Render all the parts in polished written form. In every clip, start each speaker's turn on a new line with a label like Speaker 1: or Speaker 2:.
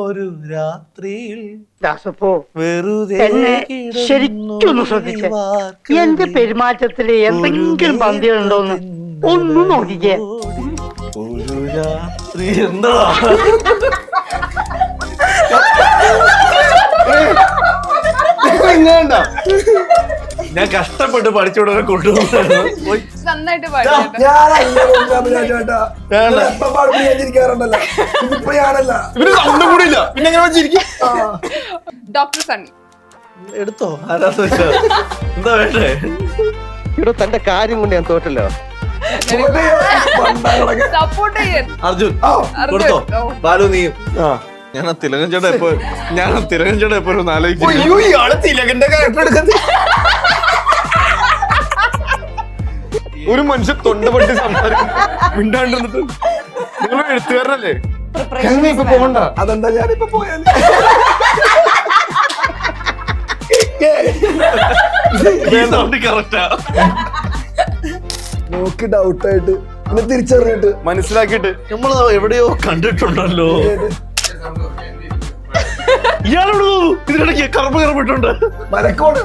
Speaker 1: ഒരു രാത്രിയിൽ
Speaker 2: വെറുതെ ശരിക്കൊന്ന് ശ്രദ്ധിച്ചേ. എന്റെ പെരുമാറ്റത്തില് എന്തെങ്കിലും പന്തികളുണ്ടോന്ന് ഒന്നും നോക്കിക്കേ.
Speaker 1: ഒരു രാത്രി എന്താ ഞാൻ കഷ്ടപ്പെട്ട് പഠിച്ചോടെ കൊണ്ടുപോകുന്നു.
Speaker 3: നന്നായിട്ട് ഡോക്ടർ സണ്ണി
Speaker 1: എടുത്തോ. എന്താ വേണ്ടേ?
Speaker 4: ഇവിടെ തന്റെ കാര്യം കൊണ്ട് ഞാൻ തോറ്റല്ലോ.
Speaker 3: സപ്പോർട്ട് ചെയ്യാൻ
Speaker 1: അർജുൻ കൊടുത്തോ. ബാലു നീയും. ഞാൻ തിലകൻ ചേട്ടാ എപ്പോ ഒന്ന് ആലോചിച്ചു.
Speaker 4: തിലകന്റെ ക്യാരക്ടർ എടുക്കുന്നത് ഒരു മനുഷ്യൻ തൊണ്ടപൊട്ടി സംസാരിക്കും മിണ്ടാണ്ടിരുന്നിട്ട്. നിങ്ങൾ എഴുത്തുകാരനല്ലേ? ഇപ്പൊ പോകണ്ട.
Speaker 5: അതെന്താ ഞാനിപ്പോ പോയാൽ
Speaker 1: കറക്റ്റാ.
Speaker 5: നോക്കി ഡൗട്ടായിട്ട് പിന്നെ തിരിച്ചറിഞ്ഞിട്ട്
Speaker 4: മനസ്സിലാക്കിയിട്ട്
Speaker 1: നമ്മൾ എവിടെയോ കണ്ടിട്ടുണ്ടല്ലോ. ഇയാളോട് ഇതിനിടയ്ക്ക് കറപ്പിട്ടുണ്ട്.
Speaker 5: മലക്കോട്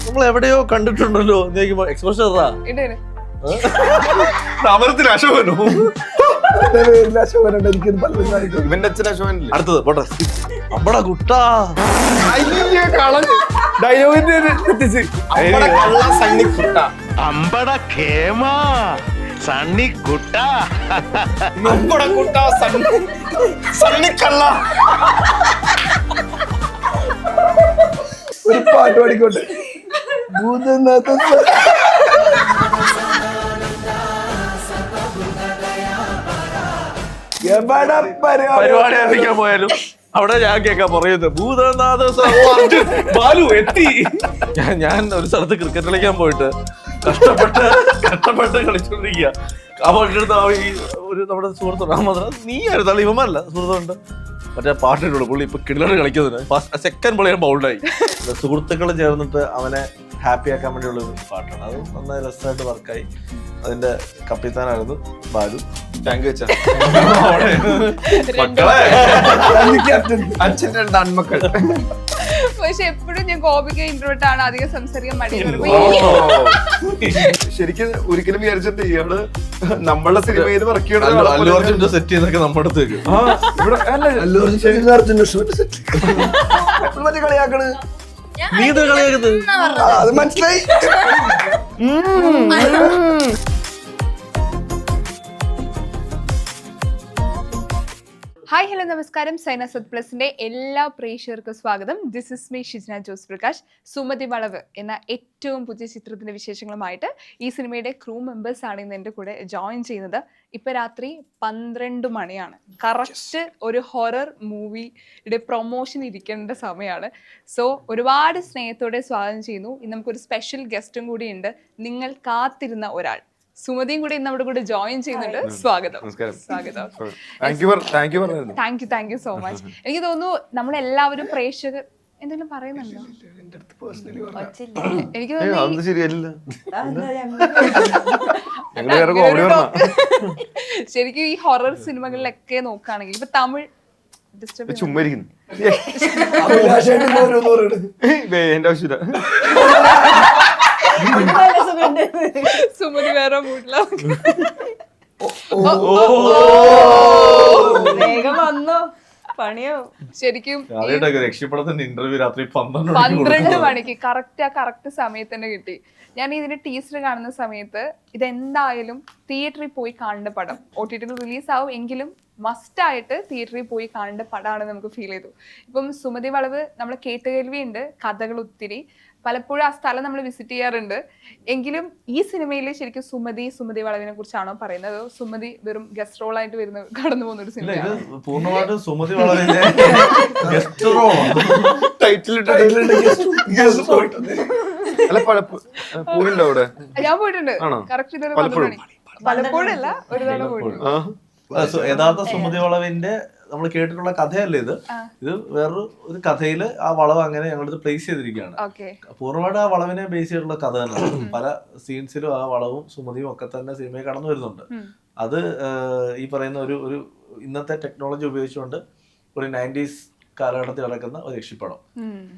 Speaker 1: നമ്മൾ എവിടെയോ കണ്ടിട്ടുണ്ടല്ലോ. എക്സ്പ്രഷൻ സമരത്തിൽ അശോകനോ?
Speaker 4: ഇവന്റെ അച്ഛൻ അശോകനല്ലേ?
Speaker 1: അടുത്തത് പോട്ടെ. അമ്പടാ കുട്ടാ.
Speaker 4: അമ്പട കേമ സണ്ണിക്കുട്ട സണ്ണിക്കള്ള.
Speaker 5: ഒരു പാട്ട് പാടിക്കോട്ടെ.
Speaker 1: പരിപാടി ആരംഭിക്കാൻ പോയാലും അവിടെ ഞാൻ കേൾക്കാൻ പറയുന്നത് ഭൂതനാഥ ബാലു എത്തി. ഞാൻ ഒരു സ്ഥലത്ത് ക്രിക്കറ്റ് കളിക്കാൻ പോയിട്ട് കഷ്ടപ്പെട്ട് കളിച്ചോണ്ടിരിക്കുക. അപ്പൊ ഈ ഒരു നമ്മുടെ സുഹൃത്തുണ്ട്. നീ ആയിരുന്നു ഇവന്മാരല്ല സുഹൃത്തുണ്ട്. മറ്റേ പാട്ടിട്ടുള്ളൂ. പുള്ളി ഇപ്പൊ കിടിലർ കളിക്കുന്നതിന് സെക്കൻഡ് ബോൾ ബൗൾഡായി. സുഹൃത്തുക്കൾ ചേർന്നിട്ട് അവനെ ഹാപ്പി ആക്കാൻ വേണ്ടിയുള്ള ഒരു പാട്ടാണ്. അത് നന്നായി രസമായിട്ട് വർക്കായി. അതിന്റെ കപ്പിത്താനായിരുന്നു ബാലു.
Speaker 4: താങ്ക് യു അച്ഛാ.
Speaker 1: മക്കളെ
Speaker 4: അച്ഛൻ രണ്ട് ആൺമക്കൾ.
Speaker 3: പക്ഷെ എപ്പോഴും ഞാൻ ഗോപിക ഇൻട്രോവേർട്ട് ആണ്, അധികം സംസാരിക്കാൻ മടി.
Speaker 4: ശരിക്കും ഒരിക്കലും വിചാരിച്ചിട്ട് ഇയാള് നമ്മളുടെ സിനിമയിൽ വർക്ക്
Speaker 1: അല്ലു അർജുന്റെ സെറ്റ് ചെയ്തൊക്കെ നമ്മുടെ അടുത്ത്
Speaker 5: മറ്റേ കളിയാക്കണ്.
Speaker 1: നീ ഇത് കളിയാക്കുന്നത്
Speaker 5: അത് മനസ്സിലായി.
Speaker 3: ഹായ് ഹലോ നമസ്കാരം. സൈന സത് പ്ലസിന്റെ എല്ലാ പ്രേക്ഷകർക്കും സ്വാഗതം. This is me Shijna Jose Prakash. Sumathi Valavu എന്ന ഏറ്റവും പുതിയ ചിത്രത്തിന്റെ വിശേഷങ്ങളുമായിട്ട് ഈ സിനിമയുടെ ക്രൂ മെമ്പേഴ്സ് ആണ് ഇന്ന് എൻ്റെ കൂടെ ജോയിൻ ചെയ്യുന്നത്. ഇപ്പൊ രാത്രി 12 മണിയാണ്. കറക്റ്റ് ഒരു ഹൊറർ മൂവിയുടെ പ്രൊമോഷൻ ഇരിക്കേണ്ട സമയമാണ്. സോ ഒരുപാട് സ്നേഹത്തോടെ സ്വാഗതം ചെയ്യുന്നു. ഇന്ന് നമുക്കൊരു സ്പെഷ്യൽ ഗസ്റ്റും കൂടി ഉണ്ട്. നിങ്ങൾ കാത്തിരുന്ന ഒരാൾ സുമതിയും കൂടി നമ്മുടെ കൂടെ ജോയിൻ ചെയ്യുന്നുണ്ട്. സ്വാഗതം. സ്വാഗതം. Thank you so much. എനിക്ക് തോന്നുന്നു നമ്മളെല്ലാവരും പ്രേക്ഷകർ എന്തെങ്കിലും പറയുന്നുണ്ടോ? എനിക്ക് തോന്നുന്നു ശരിക്കും ഈ ഹൊറർ സിനിമകളിലൊക്കെ നോക്കുകയാണെങ്കിൽ ഇപ്പൊ തമിഴ്
Speaker 4: ചുമ്മാരിക്കുന്നു
Speaker 3: സുമതി വേറെ മൂട്ടിലോ ശരിക്കും
Speaker 1: രക്ഷപ്പെടുന്ന ഇന്റർവ്യൂ രാത്രി
Speaker 3: 12 മണിക്ക് കറക്റ്റ് സമയത്ത് തന്നെ കിട്ടി. ഞാൻ ഇതിന്റെ ടീസർ കാണുന്ന സമയത്ത് ഇതെന്തായാലും തിയേറ്ററിൽ പോയി കാണേണ്ട പടം, OTT റിലീസ് ആവും എങ്കിലും മസ്റ്റായിട്ട് തിയേറ്ററിൽ പോയി കാണേണ്ട പടമാണെന്ന് നമുക്ക് ഫീൽ ചെയ്തു. ഇപ്പം സുമതി വളവ് നമ്മൾ കേട്ടുകേൾവിയുണ്ട്, കഥകൾ ഒത്തിരി, പലപ്പോഴും ആ സ്ഥലം നമ്മൾ വിസിറ്റ് ചെയ്യാറുണ്ട്. എങ്കിലും ഈ സിനിമയിൽ ശരിക്കും സുമതി വളവിനെ കുറിച്ചാണോ പറയുന്നത്? സുമതി വെറും ഗസ്റ്റ് റോൾ ആയിട്ട് കടന്നു പോകുന്ന ഒരു സിനിമയാണ്.
Speaker 1: പൂർണ്ണമായിട്ടും സുമതി വളവിന്റെ ഗസ്റ്റ് റോൾ
Speaker 3: ഞാൻ പോയിട്ടുണ്ട്. കറക്റ്റ് ഇതൊരു പലപ്പോഴല്ല ഒരു തവണ പോയിട്ടുണ്ട്.
Speaker 1: യഥാർത്ഥ സുമതി വളവിന്റെ നമ്മൾ കേട്ടിട്ടുള്ള കഥയല്ലേ ഇത്. ഇത് വേറൊരു കഥയില് ആ വളവ് അങ്ങനെ ഞങ്ങളത് പ്ലേസ് ചെയ്തിരിക്കുകയാണ്. പൂർണ്ണമായിട്ട് ആ വളവിനെ ബേസ് ചെയ്തിട്ടുള്ള കഥ തന്നെ. പല സീൻസിലും ആ വളവും സുമതിയും ഒക്കെ തന്നെ സിനിമയിൽ കടന്നു വരുന്നുണ്ട്. അത് ഈ പറയുന്ന ഒരു ഇന്നത്തെ ടെക്നോളജി ഉപയോഗിച്ചുകൊണ്ട് ഒരു 90s കാലഘട്ടത്തിൽ നടക്കുന്ന ഒരു യക്ഷിപ്പടം.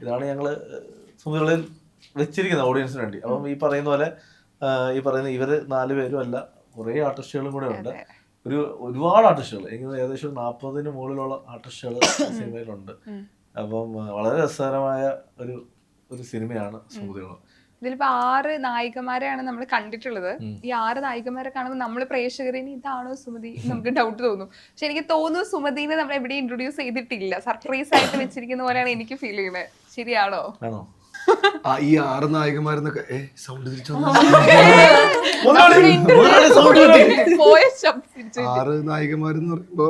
Speaker 1: ഇതാണ് ഞങ്ങള് സുഹൃത്തുക്കളിൽ വെച്ചിരിക്കുന്നത് ഓഡിയൻസിന് വേണ്ടി. അപ്പം ഈ പറയുന്ന പോലെ ഈ പറയുന്ന ഇവര് 4 പേരും അല്ല, കുറേ ആർട്ടിസ്റ്റുകളും കൂടെ ഉണ്ട്. ഒരുപാട് ആർട്ടിസ്റ്റുകൾ, എനിക്ക് ഏകദേശം 40-ന് മുകളിലുള്ള ആർട്ടിസ്റ്റുകൾ സിനിമയിലുണ്ട്. അപ്പം വളരെ രസകരമായ ഒരു സിനിമയാണ് സുമതികുളം.
Speaker 3: ഇതിലിപ്പോ 6 നായികമാരെയാണ് നമ്മൾ കണ്ടിട്ടുള്ളത്. ഈ 6 നായികമാരെ കാണുമ്പോൾ നമ്മൾ പ്രേക്ഷകരിന് ഇതാണോ സുമതി നമുക്ക് ഡൗട്ട് തോന്നും. പക്ഷെ എനിക്ക് തോന്നുന്നു സുമതിനെ നമ്മൾ എവിടെ ഇൻട്രൊഡ്യൂസ് ചെയ്തിട്ടില്ല, സർപ്രൈസ് ആയിട്ട് വെച്ചിരിക്കുന്ന പോലെയാണ് എനിക്ക് ഫീൽ ചെയ്യുന്നത്. ശരിയാണോ?
Speaker 1: ആണോ?
Speaker 5: ഈ 6 നായകന്മാരെന്നൊക്കെ സൗണ്ട് തിരിച്ചു 6 നായികമാരെന്ന് പറയുമ്പോ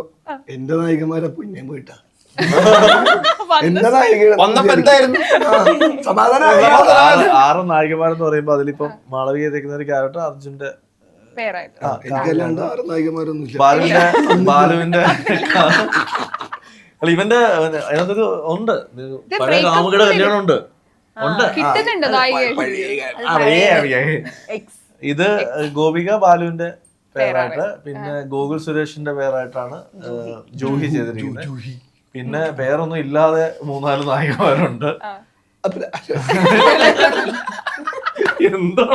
Speaker 5: എന്റെ നായികമാരപ്പൊ ഇന്നേം പോയിട്ടാ. എന്റെ നായിക സമാധാനം.
Speaker 1: 6 നായികമാരെന്ന് പറയുമ്പോ അതിലിപ്പം മാളവിക തേക്കുന്ന ഒരു ക്യാരക്ടർ അർജുന്റെ
Speaker 5: എനിക്കല്ലാണ്ട് 6 നായികമാരൊന്നും ഇല്ല.
Speaker 1: ബാലുവിന്റെ അല്ല ഇവന്റെ അതിനകത്തൊരു ഉണ്ട്, പഴയ കാമുകിയുടെ കല്യാണം ഉണ്ട്. ഇത് ഗോപിക ബാലുവിന്റെ പേരായിട്ട്, പിന്നെ ഗോകുൽ സുരേഷിന്റെ പേരായിട്ടാണ് ജൂഹി ചെയ്തിരിക്കുന്നത്. പിന്നെ പേരൊന്നും ഇല്ലാതെ 3-4 നായികമാരുണ്ട്. എന്തോ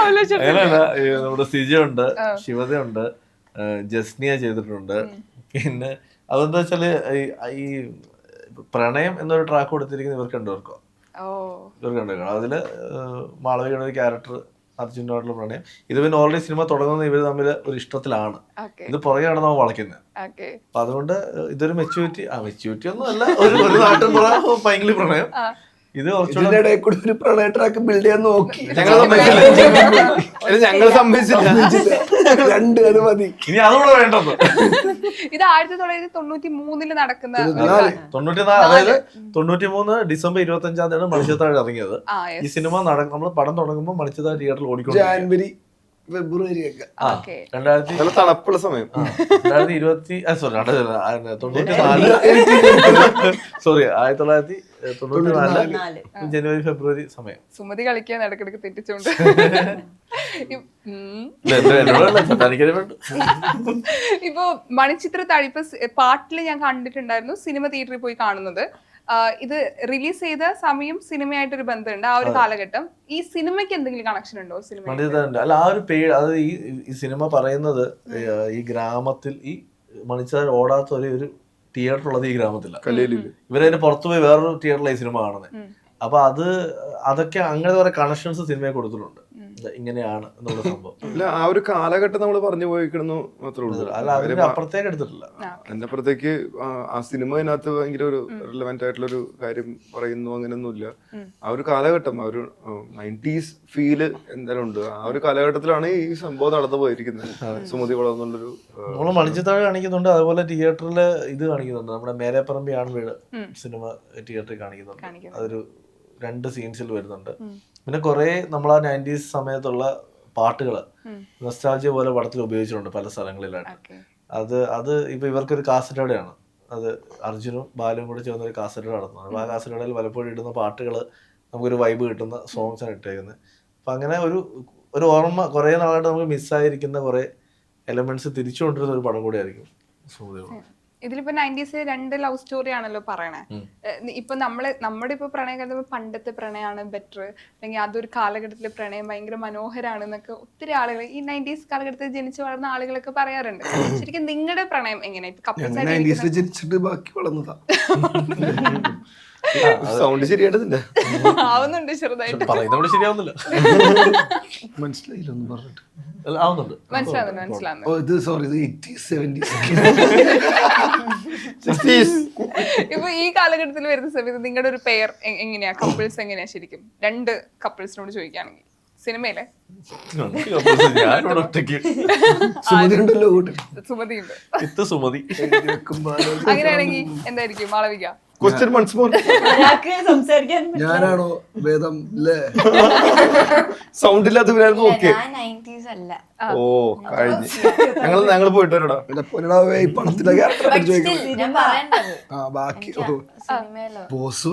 Speaker 1: അങ്ങനെയല്ല, നമ്മുടെ സിജയുണ്ട്, ശിവതയുണ്ട്, ജസ്നിയ ചെയ്തിട്ടുണ്ട്. പിന്നെ അതെന്താ വെച്ചാല് ഈ പ്രണയം എന്നൊരു ട്രാക്ക് കൊടുത്തിരിക്കുന്നത് ഇവർക്ക് രണ്ടുപേർക്കോ. അതില് മാളവികയുടെ ഒരു ക്യാരക്ടർ അർജുനായിട്ടുള്ള പ്രണയം. ഇത് പിന്നെ ഓൾറെഡി സിനിമ തുടങ്ങുന്ന ഇവര് തമ്മിൽ ഒരു ഇഷ്ടത്തിലാണ്. ഇത് പുറകെയാണ് നമ്മൾ വളയ്ക്കുന്നത്. അപ്പൊ അതുകൊണ്ട് ഇതൊരു മെച്യൂരിറ്റി ഒന്നും അല്ല, ഒരു നാട്ടിൻപുറ പൈങ്കിളി പ്രണയം. ഇത് കുറച്ചുകൂടെ
Speaker 5: ഒരു പ്രണയ ട്രാക്ക് ബിൽഡ് ചെയ്യാൻ നോക്കി,
Speaker 4: ഞങ്ങൾ സമ്മതിച്ചില്ല.
Speaker 5: 2 അത് മതി,
Speaker 1: ഇനി അതുകൂടെ വേണ്ടത്.
Speaker 3: ഇത് 1993 നടക്കുന്ന
Speaker 1: 94, അതായത് 93 ഡിസംബർ 25 മണിച്ചിത്രത്താഴ് ഇറങ്ങിയത്. ഈ സിനിമ നമ്മൾ പടം തുടങ്ങുമ്പോൾ മണിച്ചിത്രത്താഴ് തിയേറ്ററിൽ ഓടിക്കൊണ്ട്
Speaker 5: ജാനുവരി ഫെബ്രുവരി ഒക്കെ
Speaker 1: 2000
Speaker 4: തണുപ്പുള്ള സമയം
Speaker 1: 1994 ജനുവരി ഫെബ്രുവരി സമയം.
Speaker 3: സുമതി കളിക്കാൻ ഇടക്കിടക്ക് തെറ്റിച്ചോണ്ട് ഇപ്പൊ മണിച്ചിത്രത്താഴ് ഇപ്പൊ പാട്ടില് ഞാൻ കണ്ടിട്ടുണ്ടായിരുന്നു, സിനിമ തിയേറ്ററിൽ പോയി കാണുന്നത്. ഇത് റിലീസ് ചെയ്ത സമയം സിനിമയായിട്ടൊരു ബന്ധമുണ്ട്, ആ ഒരു കാലഘട്ടം. ഈ സിനിമയ്ക്ക് എന്തെങ്കിലും കണക്ഷൻ ഉണ്ടോ? സിനിമ
Speaker 1: അല്ല, ആ ഒരു പേര്, അതായത് ഈ സിനിമ പറയുന്നത് ഈ ഗ്രാമത്തിൽ ഈ മണിച്ചിത്രത്താഴ് ഓടാത്ത ഒരു തിയേറ്റർ ഉള്ളത് ഈ ഗ്രാമത്തിലാണ്. ഇവരതിന് പുറത്തു പോയി വേറൊരു തിയേറ്ററിലാണ് ഈ സിനിമ കാണുന്നത്. അപ്പൊ അതൊക്കെ അങ്ങനെ കുറെ കണക്ഷൻസ് സിനിമയെ കൊടുത്തിട്ടുണ്ട്. ഇങ്ങനെയാണ് എന്നുള്ള സംഭവം.
Speaker 4: അല്ല, ആ ഒരു കാലഘട്ടം നമ്മൾ പറഞ്ഞു പോയിക്കണമെന്ന് മാത്രമേ ഉള്ളൂ.
Speaker 1: അല്ല, അതിന്റെ അപ്പുറത്തേക്ക് എടുത്തിട്ടില്ല.
Speaker 4: അതിന്റെ അപ്പുറത്തേക്ക് ആ സിനിമ അതിനകത്ത് ഭയങ്കര ഒരു റിലവന്റ് ആയിട്ടുള്ള ഒരു കാര്യം പറയുന്നു, അങ്ങനെയൊന്നുമില്ല. ആ ഒരു കാലഘട്ടം, ആ ഒരു 90s ഫീല് എന്തായാലും ഉണ്ട്. ആ ഒരു കാലഘട്ടത്തിലാണ് ഈ സംഭവം നടന്നു പോയിരിക്കുന്നത്. സുമതികുളം എന്നുള്ളൊരു
Speaker 1: നമ്മള് മണിച്ചിത്രത്താഴ് കാണിക്കുന്നുണ്ട്, അതുപോലെ തിയേറ്ററിൽ ഇത് കാണിക്കുന്നുണ്ട്. നമ്മുടെ മേലെപ്പറമ്പി ആൺവീട് സിനിമ തിയേറ്ററിൽ കാണിക്കുന്നുണ്ട്. അതൊരു 2 സീൻസിൽ വരുന്നുണ്ട്. പിന്നെ കുറെ നമ്മൾ ആ 90s സമയത്തുള്ള പാട്ടുകള് നൊസ്റ്റാൾജിയ പോലെ പടത്തിൽ ഉപയോഗിച്ചിട്ടുണ്ട് പല സ്ഥലങ്ങളിലായിട്ട്. അത് ഇപ്പൊ ഇവർക്കൊരു കാസറ്റോടെയാണ്, അത് അർജുനും ബാലുവും കൂടെ ചേർന്ന് ഒരു കാസറ്റോടെ നടത്തുന്നത്. അപ്പൊ ആ കാസറ്റോടയിൽ പലപ്പോഴും ഇടുന്ന പാട്ടുകൾ നമുക്കൊരു വൈബ് കിട്ടുന്ന സോങ്സ് ആണ് ഇട്ടേക്കുന്നത്. അപ്പൊ അങ്ങനെ ഒരു ഓർമ്മ കുറെ നാളായിട്ട് നമുക്ക് മിസ്സായിരിക്കുന്ന കുറെ എലമെന്റ്സ് തിരിച്ചു കൊണ്ടിരുന്ന ഒരു പടം കൂടി ആയിരിക്കും സുമതികുളം.
Speaker 3: ഇതിലിപ്പോ 90s 2 ലവ് സ്റ്റോറി ആണല്ലോ പറയണേ. ഇപ്പൊ നമ്മുടെ ഇപ്പൊ പ്രണയം പണ്ടത്തെ പ്രണയമാണ് ബെറ്റർ, അല്ലെങ്കിൽ അതൊരു കാലഘട്ടത്തിലെ പ്രണയം ഭയങ്കര മനോഹരാണ് എന്നൊക്കെ ഒത്തിരി ആളുകൾ ഈ 90s കാലഘട്ടത്തിൽ ജനിച്ചു വളർന്ന ആളുകളൊക്കെ പറയാറുണ്ട്. ശരിക്കും നിങ്ങളുടെ പ്രണയം എങ്ങനെയാ?
Speaker 5: ജനിച്ചിട്ട് ബാക്കി വളർന്നതാ.
Speaker 4: സൗണ്ട് ശരിയായിട്ടില്ല,
Speaker 3: ആവുന്നുണ്ട് ചെറുതായിട്ട്,
Speaker 1: പറയുന്നവിടെ ശരിയാവുന്നില്ല.
Speaker 5: മനസ്സിലായില്ലൊന്നും പറഞ്ഞിട്ട്
Speaker 1: ആവുന്നുണ്ട്,
Speaker 3: മനസ്സിലാവുന്നു.
Speaker 5: Sorry, 80s 70s.
Speaker 3: ഇപ്പൊ ഈ കാലഘട്ടത്തിൽ വരുന്ന സമയത്ത് നിങ്ങളുടെ ഒരു പെയർ എങ്ങനെയാ? കപ്പിൾസ് എങ്ങനെയാ ശരിക്കും? 2 കപ്പിൾസിനോട് ചോദിക്കുകയാണെങ്കിൽ സിനിമയിലെ സുമതിയുണ്ട്, അങ്ങനെയാണെങ്കിൽ എന്തായിരിക്കും മാളവിക?
Speaker 5: ഞാനാണോ ഭേദം?
Speaker 4: സൗണ്ട് ഇല്ലാത്തവരായിരുന്നു. ഓക്കെ, ഓ കഴിഞ്ഞു, ഞങ്ങൾ പോയിട്ട് വരടാ.
Speaker 5: ഈ പണത്തിന്റെ ക്യാരക്ടർ ബാക്കി ബോസ്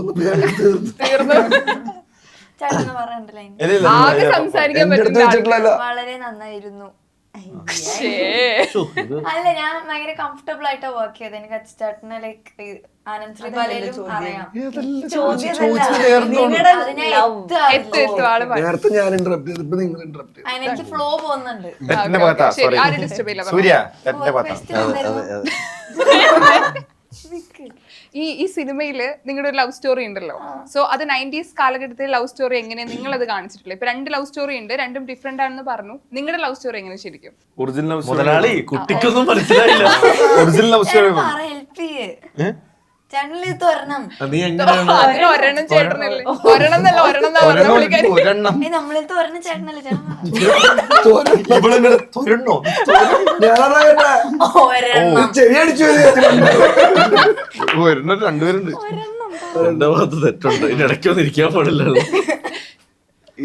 Speaker 3: ആകെ സംസാരിക്കാൻ പറ്റില്ല.
Speaker 6: വളരെ നന്നായിരുന്നു. അല്ല ഞാൻ ഭയങ്കര കംഫർട്ടബിൾ ആയിട്ടാ വർക്ക് ചെയ്തത്. എനിക്ക് അച്ഛാട്ടിനെ ലൈക്ക് ആനന്ദ് ശ്രീപാലയിലും അറിയാം.
Speaker 5: നേരത്തെ ഞാൻ ഇന്ററപ്റ്റ് ചെയ്തു, ഇപ്പൊ നിങ്ങൾ ഇന്ററപ്റ്റ് ചെയ്തു.
Speaker 6: എനിക്ക് ഫ്ലോ പോകുന്നുണ്ട്.
Speaker 3: ഈ സിനിമയില് നിങ്ങളുടെ ഒരു ലവ് സ്റ്റോറി ഉണ്ടല്ലോ. സോ അത് 90s കാലഘട്ടത്തിലെ ലവ് സ്റ്റോറി എങ്ങനെ നിങ്ങൾ അത് കാണിച്ചിട്ടില്ല? ഇപ്പൊ 2 ലവ് സ്റ്റോറി ഉണ്ട്, രണ്ടും ഡിഫറെന്റ് ആണെന്ന് പറഞ്ഞു. നിങ്ങളുടെ ലവ് സ്റ്റോറി എങ്ങനെ ശരിക്കും?
Speaker 4: ഒറിജിനൽ
Speaker 1: മുതലാളി കുട്ടിക്കൊന്നും മനസ്സിലായില്ല.
Speaker 4: ഒറിജിനൽ ലവ് സ്റ്റോറി
Speaker 6: ഹെൽപ്പ് ചെയ്യേ ചാനലിൽ തുറണം.
Speaker 1: നീ എങ്ങനെയാണ്
Speaker 3: അതിന് ഒരെണ്ണം ചേട്ടനല്ലേ? ഒരെണ്ണം എന്നല്ല, ഒരെണ്ണം എന്നാ പറഞ്ഞ പുള്ളിക്കാരി.
Speaker 6: നമ്മളിൽ തുറന്ന ചേട്ടനല്ലേ ചേട്ടൻ?
Speaker 5: ചെവിയടിച്ചു
Speaker 4: രണ്ടുപേരുണ്ട്.
Speaker 1: എന്റെ ഭാഗത്ത് തെറ്റുണ്ട്, ഇതിന്റെ ഇടയ്ക്ക് ഒന്നും ഇരിക്കാൻ പാടില്ലായിരുന്നു.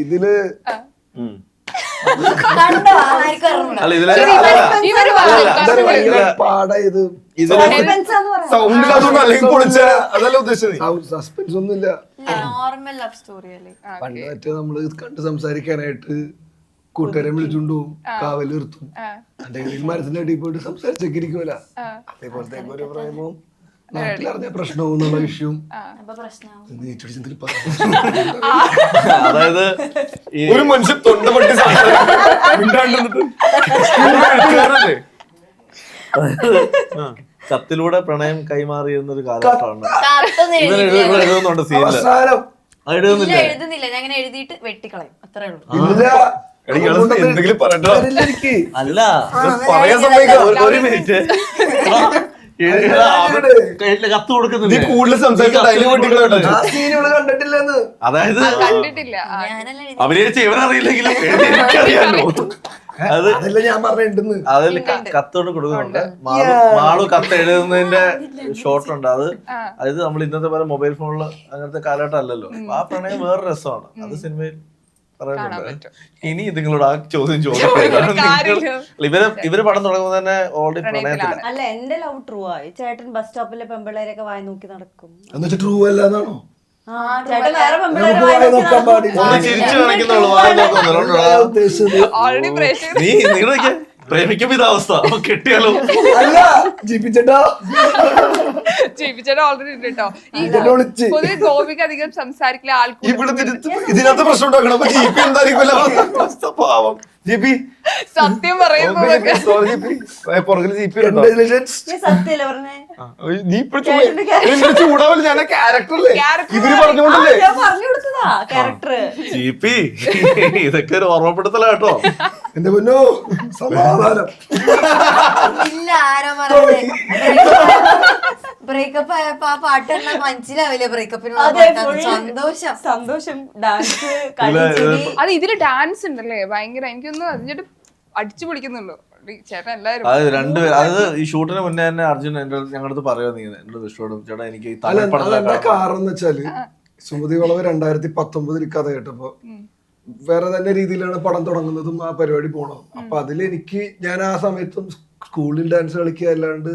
Speaker 5: ഇതില്
Speaker 6: കണ്ടോ? ആർക്കും അറിഞ്ഞൂടാ.
Speaker 1: അല്ല ഇതിലെ
Speaker 3: ഇവര്
Speaker 5: പാടാ ഇത്.
Speaker 4: സൗണ്ട് അല്ലെങ്കിൽ പൊളിച്ച അതല്ല ഉദ്ദേശിച്ചത്.
Speaker 5: സസ്പെൻസ് ഒന്നുമില്ല.
Speaker 6: നോർമൽ ലവ് സ്റ്റോറി അല്ലേ?
Speaker 5: പണ്ട് മറ്റേ നമ്മള് കണ്ട് സംസാരിക്കാനായിട്ട് കൂട്ടുകാരെ വിളിച്ചുകൊണ്ടുപോകും, കാവൽ നിർത്തും, എന്തെങ്കിലും മരത്തിന്റെ അടിയിൽ പോയിട്ട് സംസാരിച്ചൊക്കെ ഇരിക്കുമല്ല. അതേപോലത്തെ ഒരു പ്രേമവും നാട്ടിലറിഞ്ഞ പ്രശ്നവും എന്നുള്ള വിഷയവും
Speaker 1: അതായത്
Speaker 4: ഒരു മനുഷ്യൻ തൊണ്ട പൊട്ടി
Speaker 1: കത്തിലൂടെ പ്രണയം കൈമാറിയെന്നൊരു കാലഘട്ടമാണ്.
Speaker 6: കത്തൊന്നും എഴുതിയിട്ടില്ല.
Speaker 1: എഴുതുന്നുണ്ട് സീനില്.
Speaker 5: അവസാനം
Speaker 6: ഇല്ല, എഴുതുന്നില്ല. ഞാൻ അങ്ങനെ എഴുതിയിട്ട് വെട്ടിക്കളയും, അത്രേ ഉള്ളൂ.
Speaker 4: എന്തെങ്കിലും പറയണ്ടോ?
Speaker 5: എനിക്ക്
Speaker 1: അല്ല
Speaker 4: പറയാൻ സമ്മതിക്കാം.
Speaker 1: ഒരു മിനിറ്റ് കത്ത്
Speaker 4: നീ
Speaker 1: കൊടുക്കുന്നില്ല.
Speaker 4: കൂടുതൽ സംസാരിക്കാൻ ഡയലോഗ് പൊട്ടിക്കളയട്ടോ.
Speaker 5: ആ സീൻ ഇവിടെ കണ്ടിട്ടില്ലെന്ന്.
Speaker 1: അതായത്
Speaker 3: കണ്ടിട്ടില്ല.
Speaker 6: ഞാനല്ല എഴുതി.
Speaker 1: അഭിനയിച്ച ഇവനറിയില്ലെങ്കിലും എനിക്കറിയാലോ. അത്
Speaker 5: അതല്ല ഞാൻ പറഞ്ഞിട്ടുണ്ടെന്ന്.
Speaker 1: അതിൽ കത്തോട് കൊടുക്കുന്നുണ്ട്. മാളു കത്ത് എഴുതുന്നതിന്റെ ഷോട്ട് ഉണ്ട്. അതായത് നമ്മൾ ഇന്നത്തെ പോലെ മൊബൈൽ ഫോണില് അങ്ങനത്തെ കാലഘട്ടം അല്ലല്ലോ. ആ പ്രണയം വേറെ രസമാണ്. അത് സിനിമയിൽ പറയുന്നുണ്ട്. ഇനി നിങ്ങളോട് ആ ചോദ്യം ഇവര് പടം തുടങ്ങുമ്പോൾ തന്നെ ഓൾറെഡി പ്രണയത്തിലാണ്.
Speaker 7: അല്ല എന്റെ ലവ് ട്രൂ ആയി. ചേട്ടൻ ബസ് സ്റ്റോപ്പിലെ പെമ്പിള്ളേരൊക്കെ വായി നോക്കി നടക്കും.
Speaker 5: എന്നുവെച്ചാൽ ട്രൂ അല്ല എന്നാണോ?
Speaker 7: ചേട്ടൻ വേറെ പെമ്പിള്ളേരെ
Speaker 5: നമുക്ക്
Speaker 7: വായി
Speaker 5: വായി
Speaker 7: നോക്കി
Speaker 5: നോക്കാൻ
Speaker 7: നടക്കും.
Speaker 5: പാടില്ല.
Speaker 1: ഒന്ന് ചിരിച്ചു കാണിക്കുന്നുള്ളൂ, വായി നോക്കുന്നുള്ളൂ.
Speaker 5: ഉദ്ദേശിച്ചത്
Speaker 3: ഓൾറെഡി പ്രേക്ഷകർ
Speaker 1: നീ നിങ്ങളൊക്കെ പ്രേമിക്കുമ്പോ ഇതാവസ്ഥ. അപ്പൊ കെട്ടിയാലോ?
Speaker 5: അല്ല ജീവിച്ചേട്ടാ
Speaker 3: ജീവിച്ചേട്ടാ ഓൾറെഡി ഉണ്ട് കേട്ടോ. ഈ
Speaker 5: ഇതിനെ വിളിച്ച്
Speaker 3: പൊതുവെ ഗോപിക്ക് അധികം സംസാരിക്കില്ല ആൾക്കൂട്ടം.
Speaker 4: ഇതിനകത്ത് പ്രശ്നം ഉണ്ടാക്കണം. അപ്പൊ ജീപ്പി എന്തായിരിക്കും പാവം ജീപ്പി.
Speaker 3: സത്യം പറയുന്നതൊക്കെ
Speaker 4: പുറകില് ജീപ്പി ഉണ്ടോ?
Speaker 5: Congratulations.
Speaker 7: നീ സത്യമല്ലേ പറഞ്ഞേ?
Speaker 4: നീ ഇപ്പഴും ചൂടാവില്ല. ഞാൻ ക്യാരക്ടറല്ലേ ഇവര് പറഞ്ഞോണ്ടല്ലേ.
Speaker 7: ഞാൻ പറഞ്ഞു കൊടുത്തതാ ക്യാരക്ടർ.
Speaker 1: ചീപ്പി ഇതൊക്കെ ഒരു ഓർമ്മപ്പെടുത്തല കേട്ടോ.
Speaker 5: എന്റെ പൊന്നോ സമാധാനം.
Speaker 6: ഇല്ല, ആരോ പറഞ്ഞേ ബ്രേക്കപ്പ് ആയപ്പോ ആ പാട്ട് എന്നാ മനസ്സിലാവില്ലേ? ബ്രേക്കപ്പിനുള്ള സന്തോഷം.
Speaker 7: സന്തോഷം, ഡാൻസ്, കളിച്ചിരി.
Speaker 3: അത് ഇതില് ഡാൻസ് ഉണ്ടല്ലേ ഭയങ്കര. എനിക്കൊന്ന് അതിന്റെ അടിച്ചു പൊളിക്കുന്നുണ്ടോ ചേട്ടൻ എല്ലാരും?
Speaker 1: അത് ഈ ഷൂട്ടിന് മുന്നേ തന്നെ അർജുൻ ഞങ്ങളുടെ അടുത്ത് പറയുന്നത് എന്റെ ഇഷ്ടപ്പെടും ചേട്ടാ എനിക്ക് ഈ
Speaker 5: അല്ല
Speaker 1: തമിഴ്
Speaker 5: അതെന്താ
Speaker 1: പടം
Speaker 5: കാരണം എന്ന് വെച്ചാല് സുമതി വളവ് 2019 കഥ കേട്ടപ്പോ വേറെ തന്നെ രീതിയിലാണ് പടം തുടങ്ങുന്നതും ആ പരിപാടി പോണതും. അപ്പൊ അതിൽ എനിക്ക് ഞാൻ ആ സമയത്തും സ്കൂളിൽ ഡാൻസ് കളിക്കുക അല്ലാണ്ട്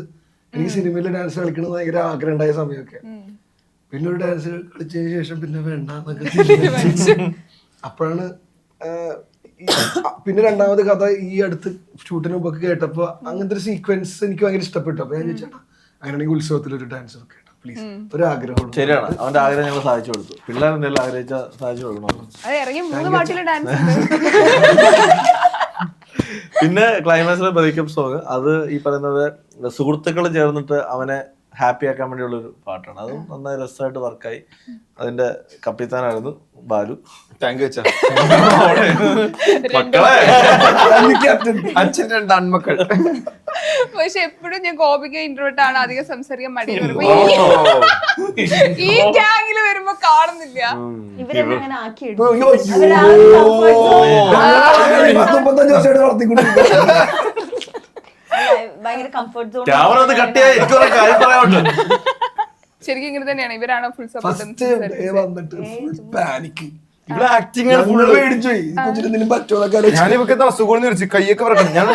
Speaker 5: എനിക്ക് സിനിമയിൽ ഡാൻസ് കളിക്കണമെന്ന് ഭയങ്കര ആഗ്രഹം ഉണ്ടായ സമയമൊക്കെ. പിന്നെ ഒരു ഡാൻസ് കളിച്ചതിന് ശേഷം പിന്നെ വേണ്ടെന്നൊക്കെ അപ്പോഴാണ് പിന്നെ രണ്ടാമത് കഥ ഈ അടുത്ത് ഷൂട്ടിന് മുമ്പൊക്കെ കേട്ടപ്പോ അങ്ങനത്തെ ഒരു സീക്വൻസ് എനിക്ക് ഭയങ്കര ഇഷ്ടപ്പെട്ടു. അപ്പൊ ഞാൻ ചോദിച്ചേട്ടാ അങ്ങനെയാണെങ്കിൽ ഉത്സവത്തിലൊരു ഡാൻസ് ഒക്കെ കേട്ടോ പ്ലീസ്, ഒരു ആഗ്രഹം.
Speaker 1: ശരിയാണ്, അവന്റെ ആഗ്രഹം ഞങ്ങൾ സാധിച്ചു കൊടുത്തു. പിള്ളേർ എന്തെങ്കിലും ആഗ്രഹിച്ച സാധിച്ചു കൊടുക്കണം.
Speaker 3: അത് ഇറങ്ങി 3 പാട്ടില് ഡാൻസ് ഉണ്ട്.
Speaker 1: പിന്നെ ക്ലൈമാക്സിലെ ബ്രേക്കപ്പ് സോങ് അത് ഈ പറയുന്നത് സുഹൃത്തുക്കൾ ചേർന്നിട്ട് അവനെ ഹാപ്പി ആക്കാൻ വേണ്ടിയുള്ള ഒരു പാട്ടാണ്. അത് നന്നായി രസമായിട്ട് വർക്കായി. അതിന്റെ കപ്പിത്താനായിരുന്നു ബാലു.
Speaker 4: താങ്ക് യു അച്ഛാ.
Speaker 1: മക്കളെ
Speaker 4: അച്ഛൻ 2 ആൺമക്കൾ.
Speaker 3: പക്ഷെ എപ്പോഴും ഞാൻ ഗോപിക ഇൻട്രോവേർട്ട് ആണ്, അധികം സംസാരിക്കാൻ മടി. ഈ ഗ്യാങ്ങില് വരുമ്പോ കാണുന്നില്ല.
Speaker 7: ഇവരെന്നെ അങ്ങനെ ആക്കി
Speaker 5: അയ്യോ,
Speaker 7: ഭയങ്കര കംഫർട്ട് സോൺ.
Speaker 1: ക്യാമറ ഒന്ന് കട്ടിയായി എനിക്ക് കുറെ കാര്യം പറയാനുണ്ട്.
Speaker 3: ശരിക്കും ഇങ്ങനെ തന്നെയാണ്. ഇവരാണോ ഫുൾ
Speaker 5: ഫസ്റ്റ്
Speaker 3: സപ്പോർട്ട്?
Speaker 5: വന്നിട്ട് പാനിക്ക്
Speaker 4: ഇവിടെ ആക്ടിങ്
Speaker 5: പേടിച്ചോയി കൊച്ചിനെന്തെങ്കിലും പറ്റുമോ.
Speaker 4: ഞാൻ ഇവക്ക് അസുഖം വിളിച്ചു കയ്യൊക്കെ പറയണം. ഞാൻ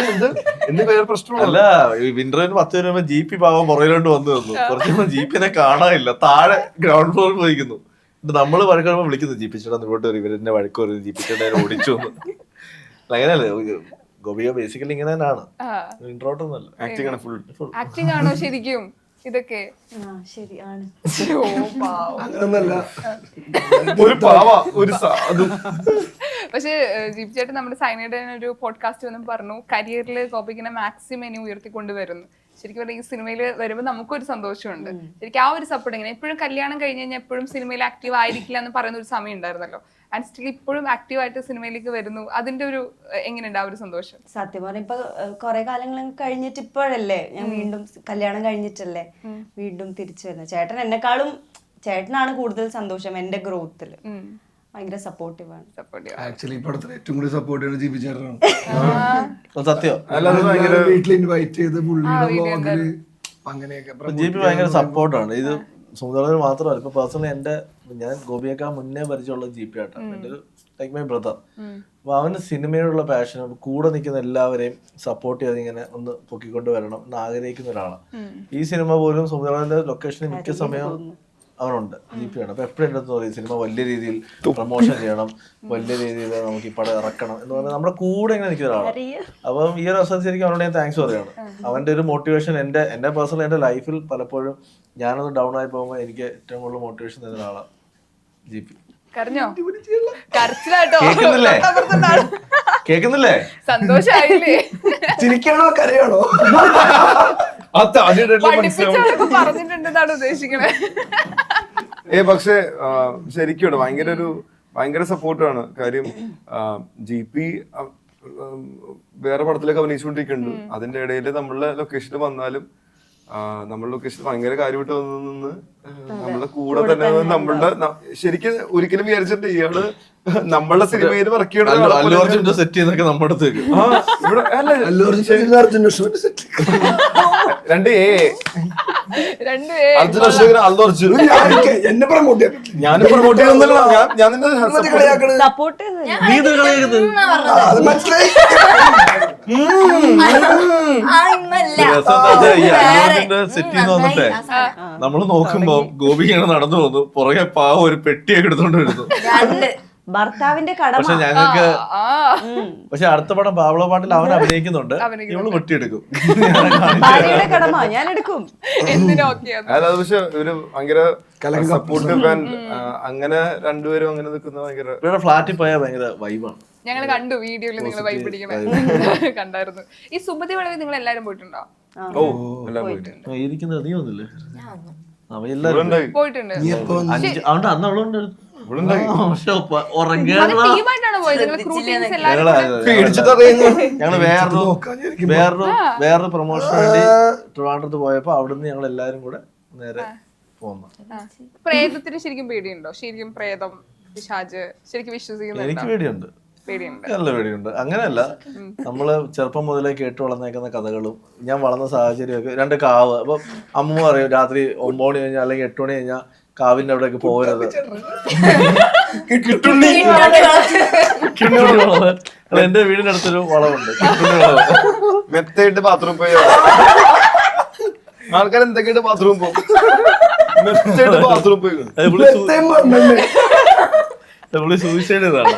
Speaker 4: എന്ത് വേറെ പ്രശ്നമല്ല.
Speaker 1: അല്ല വിന്ററിന് 10 രൂപ ജീപ്പി പാവം പുറകിലോട്ട് വന്നു തന്നു. കുറച്ച് ജീപ്പിനെ കാണാനില്ല, താഴെ ഗ്രൗണ്ട് ഫ്ലോറിൽ പോയിരിക്കുന്നു. നമ്മള് വഴക്കുമ്പോൾ വിളിക്കുന്നു ജീപ്പിച്ചേട്ടാ ഇങ്ങോട്ട് വരും. ഇവരെന്നെ വഴക്ക് പറയും ജീപ്പിച്ചേട്ടാ ഓടിച്ചു വന്നു. അങ്ങനെയല്ലേ ഗോപിക ബേസിക്കലി ഇങ്ങനെ തന്നെയാണ്, ഇൻട്രോട്ട് ഒന്നല്ല.
Speaker 4: ആക്ടിംഗ് ആണ് ഫുൾ.
Speaker 3: ആക്ടിംഗ് ആണോ ശരിക്കും ഇതൊക്കെ?
Speaker 7: ശരിയാണ്.
Speaker 3: ഓ, പാവം.
Speaker 5: അങ്ങനൊന്നല്ല.
Speaker 4: ഒരു പാവ ഒരു സാധു.
Speaker 3: പക്ഷേ ജീപ് ചേട്ടൻ നമ്മുടെ സൈനയുടെ ഒരു പോഡ്കാസ്റ്റ് വന്ന് പറഞ്ഞു കരിയറിൽ ഗോപിക്കിനെ മാക്സിമം ഇനി ഉയർത്തിക്കൊണ്ടുവരുന്നു. ശരിക്കും പറഞ്ഞാൽ ഈ സിനിമയിൽ വരുമ്പോൾ നമുക്കൊരു സന്തോഷമുണ്ട്. ശരിക്കും ആ ഒരു സപ്പോർട്ട് എങ്ങനെ എപ്പോഴും കല്യാണം കഴിഞ്ഞ് കഴിഞ്ഞാൽ എപ്പോഴും സിനിമയിൽ ആക്റ്റീവ് ആയിരിക്കില്ല എന്ന് പറയുന്ന ഒരു സമയം ഉണ്ടായിരുന്നല്ലോ. ആൻഡ് സ്റ്റിൽ ഇപ്പോഴും ആക്റ്റീവായിട്ട് സിനിമയിലേക്ക് വരുന്നു. അതിന്റെ ഒരു എങ്ങനെയുണ്ട് ആ ഒരു സന്തോഷം?
Speaker 7: സത്യം പറഞ്ഞ ഇപ്പൊ കൊറേ കാലങ്ങൾ കഴിഞ്ഞിട്ട് ഇപ്പോഴല്ലേ ഞാൻ വീണ്ടും കല്യാണം കഴിഞ്ഞിട്ടല്ലേ വീണ്ടും തിരിച്ചു വരുന്നത്. ചേട്ടനാണ് കൂടുതൽ സന്തോഷം എന്റെ ഗ്രോത്തില്. ഭയങ്കര സപ്പോർട്ടീവാണ്.
Speaker 5: ആക്ച്വലി ഈ പടത്തിൽ ഏറ്റവും കൂടുതൽ സപ്പോർട്ട് ചെയ്യുന്നത് ജിബി ചേട്ടനാണ്.
Speaker 1: സത്യം.
Speaker 5: വീട്ടിൽ ഇൻവൈറ്റ് ചെയ്ത് പുള്ളിയുടെ വ്ളോഗില് അങ്ങനെയൊക്കെ
Speaker 1: JP ഭയങ്കര സപ്പോർട്ടാണ്. ഇത് സുന്ദരന് മാത്രമല്ല, ഇപ്പൊ പേഴ്സണലി ഞാൻ ഗോപിയേക്കാൾ മുന്നേ പരിചയമുള്ള JP ആയിട്ടാണ്. എൻ്റെ ഒരു ലൈക്ക് മൈ ബ്രദർ. അപ്പൊ അവന് സിനിമയോടുള്ള പാഷൻ, കൂടെ നിൽക്കുന്ന എല്ലാവരെയും സപ്പോർട്ട് ചെയ്ത് ഇങ്ങനെ ഒന്ന് പൊക്കിക്കൊണ്ട് വരണം എന്ന് ആഗ്രഹിക്കുന്ന ഒരാളാണ്. ഈ സിനിമ പോലും സുന്ദരന്റെ ലൊക്കേഷനിൽ മിക്ക സമയം അവനുണ്ട്, JP ആണ്. അപ്പൊ എപ്പോഴും എൻ്റെ അടുത്ത് പറയും സിനിമ വലിയ രീതിയിൽ പ്രൊമോഷൻ ചെയ്യണം, വലിയ രീതിയിൽ നമുക്ക് ഈ പടം ഇറക്കണം എന്ന് പറഞ്ഞാൽ നമ്മുടെ കൂടെ ഇങ്ങനെ നിൽക്കുന്ന ഒരാളാണ്. അപ്പം ഈ ഒരു അവസരത്തിൽ ശരിക്കും അവനോട് ഞാൻ താങ്ക്സ് പറയാണ്. അവന്റെ ഒരു മോട്ടിവേഷൻ എന്റെ പേഴ്സണലി എന്റെ ലൈഫിൽ പലപ്പോഴും ഞാനൊന്ന് ഡൗൺ ആയി പോകുമ്പോൾ എനിക്ക് ഏറ്റവും കൂടുതൽ മോട്ടിവേഷൻ തരുന്ന ഒരാളാണ് JP.
Speaker 3: കരഞ്ഞോ? കരച്ചിലാട്ടോ.
Speaker 1: കേക്കുന്നില്ലേ?
Speaker 3: സന്തോഷായില്ലേ?
Speaker 5: ചിരിക്കണോ കരയാണോ?
Speaker 3: പഠിപ്പിച്ചതൊക്കെ പറഞ്ഞിട്ടുണ്ടെന്നാണ് ഉദ്ദേശിക്കണേ.
Speaker 4: പക്ഷെ ശരിക്കും ഭയങ്കര സപ്പോർട്ടാണ്. കാര്യം JP വേറെ പടത്തിലൊക്കെ അഭിനയിച്ചുകൊണ്ടിരിക്കുന്നുണ്ട്. അതിന്റെ ഇടയിൽ നമ്മളുടെ ലൊക്കേഷനിൽ വന്നാലും നമ്മുടെ ലൊക്കേഷൻ ഭയങ്കര കാര്യമായിട്ട് നിന്ന് നമ്മളുടെ കൂടെ തന്നെ നമ്മളുടെ ശരിക്കും ഒരിക്കലും വിചാരിച്ചിട്ട് ഇയാള് നമ്മളുടെ സിനിമയിൽ വർക്ക് ചെയ്യണം
Speaker 1: സെറ്റ് ചെയ്യുന്നൊക്കെ നമ്മുടെ അടുത്തേക്ക്
Speaker 5: എന്നെ പ്രമോട്ട് ചെയ്യാൻ
Speaker 4: ഞാൻ പ്രമോട്ട് ചെയ്യുന്നില്ല. ഞാൻ
Speaker 7: സപ്പോർട്ട്
Speaker 5: അത് മനസ്സിലായി.
Speaker 1: സെറ്റ് ചെയ്ത് വന്നിട്ടേ നമ്മള് നോക്കുമ്പോ ഗോപി ഇങ്ങനെ നടന്നു പോകുന്നു, പുറകെ പാവ ഒരു പെട്ടിയൊക്കെ എടുത്തോണ്ട് വരുന്നു.
Speaker 7: ഭർത്താവിന്റെ കടമ.
Speaker 1: പക്ഷെ ഞങ്ങൾക്ക് പക്ഷെ അടുത്ത പടം ബാവള പാട്ടിൽ അവൻ അഭിനയിക്കുന്നുണ്ട്, ഇവള് വെട്ടിയെടുക്കും.
Speaker 7: ഭാര്യയുടെ കടമ ഞാൻ എടുക്കും.
Speaker 4: അതായത് പക്ഷെ ഒരു ഭയങ്കര സപ്പോർട്ടീവ് ആൻഡ് അങ്ങനെ രണ്ടുപേരും അങ്ങനെ നിൽക്കുന്ന ഭയങ്കര.
Speaker 1: ഇവിടെ ഫ്ലാറ്റിൽ പോയാൽ ഭയങ്കര വൈബാണ്.
Speaker 3: ഞങ്ങൾ കണ്ടു വീഡിയോയിൽ നിങ്ങൾ വൈബ് പിടിക്കണേ കണ്ടായിരുന്നു. ഈ സുമതി വളവിൽ നിങ്ങൾ എല്ലാരും പോയിട്ടുണ്ടോ?
Speaker 4: എല്ലാം പോയിട്ടുണ്ട്.
Speaker 1: ഇരിക്കുന്നത് നീ ഒന്നില്ലേ? അവയെല്ലാരും
Speaker 3: പോയിട്ടുണ്ട്.
Speaker 1: അതുകൊണ്ട് അന്ന് അവളുണ്ട് ഞങ്ങള് വേറൊരു പ്രൊമോഷന് വേണ്ടി ട്രിവാൻഡ്രത്ത് പോയപ്പോ അവിടുന്ന് ഞങ്ങൾ എല്ലാരും കൂടെ നേരെ പോന്നു.
Speaker 3: പ്രേതത്തിന് ശരിക്കും പേടിയുണ്ടോ? ശരിക്കും പ്രേതം പിശാച് ശരിക്കും വിശ്വസിക്കുന്നുണ്ടോ?
Speaker 1: എനിക്ക് പേടിയുണ്ട്, നല്ല പേടിയുണ്ട്. അങ്ങനെയല്ല, നമ്മള് ചെറുപ്പം മുതലേ കേട്ടു വളർന്നേക്കുന്ന കഥകളും ഞാൻ വളർന്ന സാഹചര്യമൊക്കെ. 2 കാവ്. അപ്പൊ അമ്മ പറയും രാത്രി 9 മണി കഴിഞ്ഞാൽ അല്ലെങ്കിൽ 8 മണി കഴിഞ്ഞാൽ കാവിന്റെ അവിടേക്ക് പോകരുത്. എന്റെ വീടിന്റെ അടുത്തൊരു വളവുണ്ട്,
Speaker 4: മെത്തയിട്ട് ബാത്റൂം പോയി ആൾക്കാർ എന്തൊക്കെയായിട്ട് ബാത്റൂം പോകും. മെത്തയിട്ട് ബാത്റൂം പോയി
Speaker 1: സൂയിസൈഡ് ചെയ്താണ്.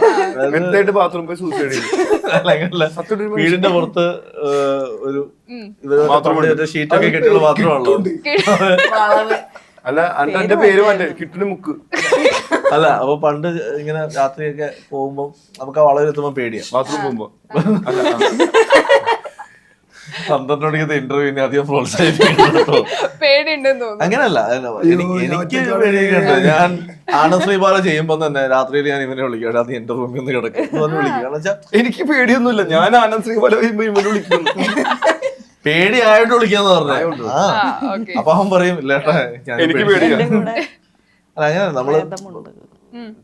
Speaker 4: മെത്തയിട്ട് ബാത്റൂം പോയി സൂയിസൈഡ് ചെയ്തു.
Speaker 1: വീടിന്റെ പുറത്ത് ഒരു ഷീറ്റൊക്കെ കെട്ടിയുള്ള ബാത്റൂമാണല്ലോ.
Speaker 4: അല്ല എന്റെ പേര് മാറ്റേ കിട്ടിന് മുക്ക്.
Speaker 1: അല്ല അപ്പൊ പണ്ട് ഇങ്ങനെ രാത്രിയൊക്കെ പോകുമ്പോ നമുക്ക് ആ വളവിലെത്തുമ്പോ പേടിയാ
Speaker 4: ബാത്റൂം പോകുമ്പോ.
Speaker 1: 12 മണിക്കത്തെ ഇന്റർവ്യൂവിനെ അധികം പ്രോത്സാഹിപ്പിക്കുന്നു. അങ്ങനല്ല, എനിക്ക് പേടിയൊക്കെ ഉണ്ട്. ഞാൻ ആനശ്രീപാല ചെയ്യുമ്പോ തന്നെ രാത്രിയിൽ ഞാൻ ഇവനെ വിളിക്കും, അത് എന്റെ റൂമിൽ ഒന്ന് കിടക്കും വിളിക്കും. കാരണം വെച്ചാൽ
Speaker 4: എനിക്ക് പേടിയൊന്നുമില്ല. ഞാൻ ആനന്ദ്രീപാല ചെയ്യുമ്പോ ഇവനെ വിളിക്കുന്നു.
Speaker 1: പേടിയായിട്ട് വിളിക്കാന്ന് പറഞ്ഞു. അപ്പൊ അവൻ പറയും ഇല്ലേട്ടാ
Speaker 4: എനിക്ക് പേടിയാ.
Speaker 1: അല്ല അങ്ങനെ നമ്മള്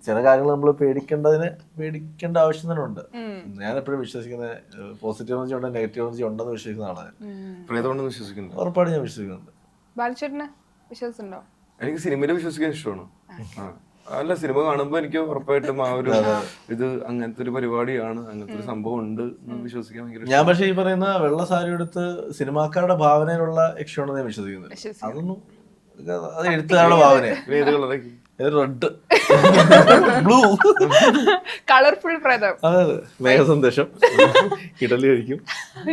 Speaker 1: ചില കാര്യങ്ങൾ നമ്മൾ പേടിക്കേണ്ട ആവശ്യം തന്നെ ഉണ്ട്. ഞാൻ എപ്പോഴും വിശ്വസിക്കുന്നത് പോസിറ്റീവ് എനർജി ഉണ്ട്, നെഗറ്റീവ് എനർജി ഉണ്ടെന്ന് വിശ്വസിക്കുന്ന ആളാണ്. ഉറപ്പായിട്ട് ഞാൻ വിശ്വസിക്കുന്നുണ്ട്.
Speaker 4: എനിക്ക് സിനിമയിൽ വിശ്വസിക്കാൻ ഇഷ്ടമാണ്. അല്ല, സിനിമ കാണുമ്പോ എനിക്ക് ഉറപ്പായിട്ടും ആ ഒരു ഇത് അങ്ങനത്തെ ഒരു പരിപാടിയാണ്, അങ്ങനത്തെ ഒരു സംഭവം ഉണ്ട് എന്ന് വിശ്വസിക്കാൻ ഭയങ്കര.
Speaker 1: ഞാൻ പക്ഷെ ഈ പറയുന്ന വെള്ള സാരി എടുത്ത് സിനിമാക്കാരുടെ ഭാവനയിലുള്ള യക്ഷമാണെന്ന് ഞാൻ വിശ്വസിക്കുന്നത്. അതൊന്നും അത് എഴുത്തുകാരുടെ ഭാവനയാണ്. Red blue.
Speaker 3: കളർഫുൾ പ്രേതം.
Speaker 1: അതെ മേഘസന്ദേശം. ഇഡലി കഴിക്കും.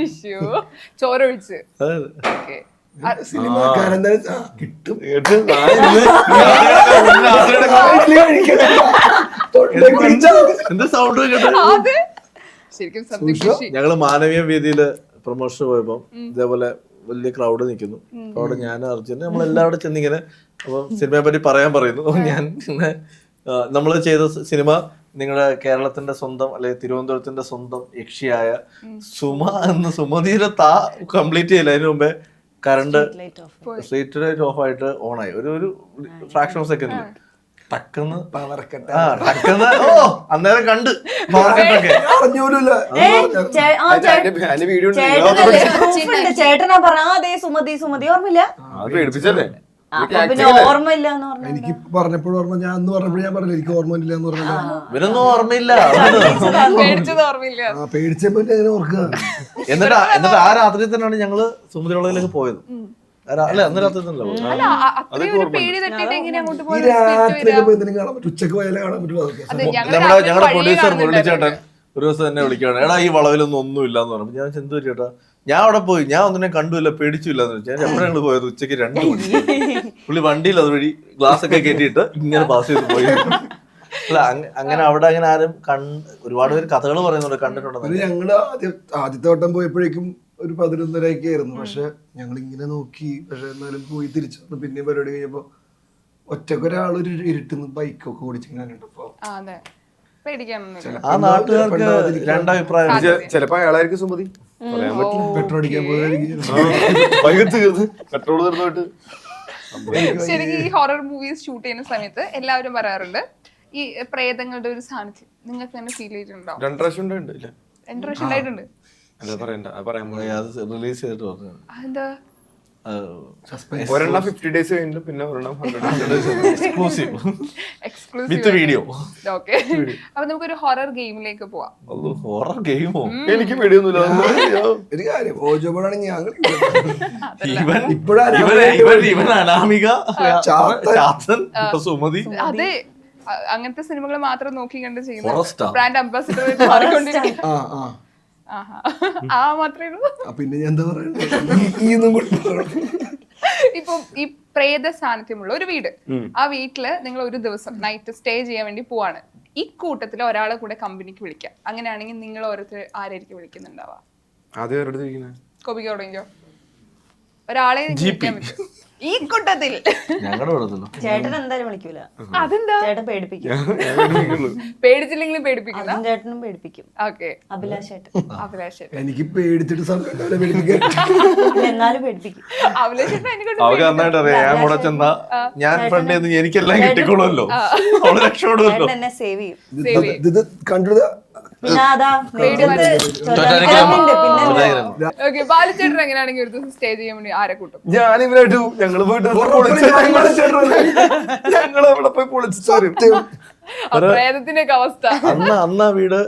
Speaker 3: അയ്യോ ചോരൊഴിച്ച്.
Speaker 1: അതെ
Speaker 3: ഓക്കെ
Speaker 5: സിനിമക്കാരൻ കിട്ടും.
Speaker 1: എന്താ സൗണ്ട് കേട്ടോ?
Speaker 3: അതെ ശരിക്കും സത്യം കൃഷി.
Speaker 1: ഞങ്ങള് മാനവീയ വേദിയില് പ്രൊമോഷൻ പോയപ്പോ ഇതേപോലെ വലിയ ക്രൗഡ് നിൽക്കുന്നു. അവിടെ ഞാൻ അർജുൻ നമ്മളെല്ലാവരും ചെന്നിങ്ങനെ അപ്പൊ സിനിമയെ പറ്റി പറയാൻ പറയുന്നു. ഞാൻ പിന്നെ നമ്മൾ ചെയ്ത സിനിമ നിങ്ങളുടെ കേരളത്തിന്റെ സ്വന്തം അല്ലെ തിരുവനന്തപുരത്തിന്റെ സ്വന്തം യക്ഷിയായ സുമ എന്ന സുമതിയുടെ കംപ്ലീറ്റ് ചെയ്യില്ല. അതിനു മുമ്പേ കറണ്ട് സ്ട്രീറ്റ് ലൈറ്റ് ഓഫ് ആയിട്ട് ഓണായി ഒരു ഫ്രാക്ഷൻ ഓഫ് സെക്കൻഡിൽ ടക്കെന്ന് അന്നേരം കണ്ട് മാർക്കറ്റൊക്കെ
Speaker 7: ചേട്ടനാ പറഞ്ഞ അതെ സുമതി സുമതി ഓർമ്മയില്ല.
Speaker 4: പേടിപ്പിച്ചല്ലേ?
Speaker 7: പിന്നെ ഓർമ്മയില്ല എന്ന് പറഞ്ഞു.
Speaker 5: എനിക്ക് പറഞ്ഞപ്പോഴും ഓർമ്മ, ഞാൻ അന്ന് പറഞ്ഞപ്പോഴും ഞാൻ പറഞ്ഞില്ല എനിക്ക് ഓർമ്മയില്ല എന്ന് പറഞ്ഞില്ല.
Speaker 1: ഇവരൊന്നും ഓർമ്മയില്ല.
Speaker 3: പേടിച്ചത് ഓർമ്മയില്ല.
Speaker 5: പേടിച്ചപ്പോ എങ്ങനെ ഓർക്കുക?
Speaker 1: എന്നിട്ട് ആ രാത്രി തന്നെയാണ് ഞങ്ങള് സുമതിയുള്ളതിലേക്ക് പോയത്. അല്ല അന്ന് രാത്രി തന്നെ പോയത്.
Speaker 3: അല്ല അത്രയും ഒരു പേടി തട്ടിയിട്ട് എങ്ങനെ അങ്ങോട്ട്
Speaker 5: ഈ
Speaker 3: പോയത്?
Speaker 5: രാത്രിയൊക്കെ പോയി എന്തെങ്കിലും കാണാൻ പറ്റും, ഉച്ചക്ക് പോയാലേ കാണാൻ പറ്റുള്ളൂ.
Speaker 1: ഞങ്ങളുടെ പ്രൊഡ്യൂസർ മുരളിച്ചേട്ടൻ ഒരു ദിവസം തന്നെ വിളിക്കുകയാണ്, എടാ ഈ വളവിലൊന്നും ഒന്നും ഇല്ലാന്ന് പറഞ്ഞു. ഞാൻ ചെന്തു ചേട്ടാ ഞാൻ അവിടെ പോയി, ഞാൻ ഒന്നിനെ കണ്ടുമില്ല പേടിച്ചില്ല എന്ന് വെച്ചാൽ എപ്പോഴാണ് ഞങ്ങൾ പോയത്? ഉച്ചയ്ക്ക് 2 മണി. പുള്ളി വണ്ടിയിൽ അതുവഴി ഗ്ലാസ് ഒക്കെ കയറ്റിയിട്ട് ഇങ്ങനെ പാസ് ചെയ്ത് പോയി. അല്ല അങ്ങനെ അവിടെ അങ്ങനെ ആരും ഒരുപാട് പേര് കഥകൾ പറയുന്നുണ്ട്, കണ്ടിട്ടുണ്ടെന്ന്.
Speaker 5: ഞങ്ങള് ആദ്യത്തെ വട്ടം പോയപ്പോഴേക്കും ഒരു 11:30 ആയിരുന്നു. പക്ഷെ ഞങ്ങൾ ഇങ്ങനെ നോക്കി, പക്ഷെ എന്നാലും പോയി തിരിച്ചു വന്നു. പിന്നെയും പരിപാടി കഴിഞ്ഞപ്പോ ഒറ്റക്കൊരാളൊരു ഇരുട്ടുന്ന ബൈക്കൊക്കെ ഓടിച്ചിങ്ങനെ കണ്ടപ്പോ
Speaker 1: ആ നാട്ടുകാർക്ക് രണ്ടഭിപ്രായം.
Speaker 4: ചിലപ്പോ അയാളായിരിക്കും സുമതി, പറയാൻ പറ്റില്ല.
Speaker 5: പെട്രോൾ അടിക്കാൻ പോയായിരിക്കും.
Speaker 4: പെട്രോൾ തീർന്നിട്ട്.
Speaker 3: ശരിക്കും ഈ ഹൊറർ മൂവീസ് ഷൂട്ട് ചെയ്യുന്ന സമയത്ത് എല്ലാവരും പറയാറുണ്ട് ഈ പ്രേതങ്ങളുടെ ഒരു സാന്നിധ്യം നിങ്ങൾക്ക് തന്നെ ഫീൽ ചെയ്തിട്ടുണ്ടോ?
Speaker 4: 2 പ്രാവശ്യം ഉണ്ടായിട്ടുണ്ട്.
Speaker 3: 2 പ്രാവശ്യം ഉണ്ടായിട്ടുണ്ട്.
Speaker 4: അല്ല പറയണ്ട, പറയാൻ
Speaker 1: അത് റിലീസ് ചെയ്തിട്ട് പറഞ്ഞു.
Speaker 3: അതെന്താ?
Speaker 4: ഒരെണ്ണം 50 days കഴിഞ്ഞിട്ട് പിന്നെ ഒരെണ്ണം 100 days.
Speaker 1: എക്സ്ക്ലൂസീവ് വിത്ത് വീഡിയോ.
Speaker 3: ഓക്കെ, അപ്പൊ നമുക്കൊരു ഹൊറർ ഗെയിമിലേക്ക് പോവാം.
Speaker 1: ഹൊറർ ഗെയിമോ?
Speaker 4: എനിക്ക് പേടിയൊന്നുമില്ല.
Speaker 5: ഒരു കാര്യം ഓജോബാണെങ്കിൽ
Speaker 1: ഇവൻ അനാമിക, ചാത്തൻ, ഇപ്പൊ സുമതി.
Speaker 3: അതെ, അങ്ങനത്തെ സിനിമകൾ മാത്രം നോക്കി കണ്ട്
Speaker 1: Horror
Speaker 3: ചെയ്യുന്ന
Speaker 1: star.
Speaker 3: ബ്രാൻഡ് അംബാസിഡർ മാറിക്കൊണ്ടിരിക്കും. മാത്രമേ ഉള്ളൂ.
Speaker 5: പിന്നെ ഞാൻ എന്താ പറയുന്നത്?
Speaker 3: ഇപ്പൊ ഈ പ്രേത സാന്നിധ്യമുള്ള ഒരു വീട്, ആ വീട്ടില് നിങ്ങൾ ഒരു ദിവസം നൈറ്റ് സ്റ്റേ ചെയ്യാൻ വേണ്ടി പോവാണ്. ഈ കൂട്ടത്തിൽ ഒരാളെ കൂടെ കമ്പനിക്ക് വിളിക്കാം. അങ്ങനെയാണെങ്കിൽ നിങ്ങൾ ഓരോരുത്തർ ആരായിരിക്കും വിളിക്കുന്നുണ്ടാവാ?
Speaker 4: ആദ്യം
Speaker 3: കോപിക്ക് തുടങ്ങിയോ? ഒരാളെ വിളിക്കാൻ പറ്റും ഈ കൂട്ടത്തിൽ.
Speaker 1: ഞങ്ങളുടെ കൂടത്തില്ലോ.
Speaker 7: ചേട്ടൻ എന്തായാലും വിളിക്കൂല.
Speaker 3: അതെന്താ?
Speaker 7: ചേട്ടൻ പേടിപ്പിക്കും.
Speaker 3: പേടിച്ചില്ലെങ്കിലും പേടിപ്പിക്കുന്ന
Speaker 7: ചേട്ടനും പേടിപ്പിക്കും.
Speaker 3: ഓക്കെ,
Speaker 7: അഭിലാഷ് ചേട്ടൻ.
Speaker 3: അഭിലാഷ് ചേട്ടൻ.
Speaker 5: എനിക്ക് പേടിച്ചിട്ട് സമയം പേടിപ്പിക്കാൻ.
Speaker 7: എന്നാലും പേടിപ്പിക്കും.
Speaker 3: അഭിലാഷ് ചേട്ടൻ എനിക്ക്
Speaker 1: അവർക്ക് നന്നായിട്ട് അറിയാം, ഞാൻ കൂടെ ചെന്നാ ഞാൻ ഫ്രണ്ട് എനിക്കെല്ലാം കിട്ടിക്കോളുമല്ലോ, അവള് രക്ഷപ്പെടുമല്ലോ.
Speaker 7: ചേട്ടൻ എന്നെ സേവ് ചെയ്യും.
Speaker 5: ഇത് കണ്ടത്
Speaker 7: പിന്നെ അതാ
Speaker 3: ഓക്കെ, ബാലുചേട്ടൻ എങ്ങനെയാണെങ്കിൽ ഒരു ദിവസം സ്റ്റേ ചെയ്യാൻ വേണ്ടി ആരെ കൂട്ടും?
Speaker 4: ഞാനിവരായിട്ട് ഞങ്ങള് പോയിട്ട് ഞങ്ങൾ അവിടെ പോയി പൊളിച്ചു വരും.
Speaker 3: പ്രേതത്തിന്റെയൊക്കെ അവസ്ഥ.
Speaker 1: അന്ന് ആ വീട്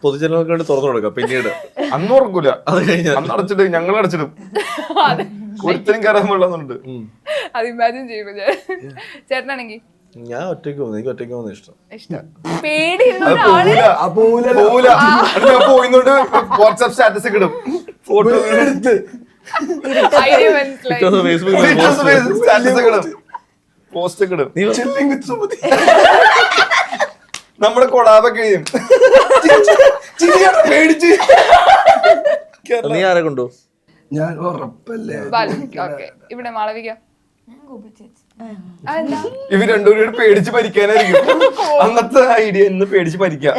Speaker 1: പൊതുജനങ്ങൾക്ക് വേണ്ടി തുറന്നു കൊടുക്കാം. പിന്നീട്
Speaker 4: അന്ന് ഉറക്കൂല, അത് കഴിഞ്ഞ അന്ന് അടച്ചിട്ട് ഞങ്ങൾ അടച്ചിടും. ഒരുത്തരും കയറാൻ വെള്ളന്നുണ്ട്.
Speaker 3: അത് ഇമാജിൻ ചെയ്യുമ്പോ ചേട്ടനാണെങ്കിൽ
Speaker 1: ഞാൻ ഒറ്റയ്ക്ക് പോകുന്നു. എനിക്ക് ഒറ്റയ്ക്ക് പോകുന്ന ഇഷ്ടം.
Speaker 3: പേടിയുള്ള
Speaker 4: പോയിന്നോണ്ട് വാട്സ്ആപ്പ് സ്റ്റാറ്റസ് ഒക്കെ ഇടും, ഫോട്ടോ എടുത്ത് സ്റ്റാറ്റസ് ഒക്കെ ഇടും, പോസ്റ്റ് ഒക്കെ ഇടും. നമ്മുടെ കൊളാബൊക്കെ ചെയ്യും. പേടിച്ച്
Speaker 1: നീ ആരെ കൊണ്ടു?
Speaker 5: ഞാൻ ഉറപ്പല്ലേ.
Speaker 3: ഇവിടെ മാളവിക
Speaker 4: ഇവർ രണ്ടുപേരും പേടിച്ച് മരിക്കാനായിരിക്കും അന്നത്തെ ഐഡിയ. ഇന്ന് പേടിച്ച് മരിക്കാം.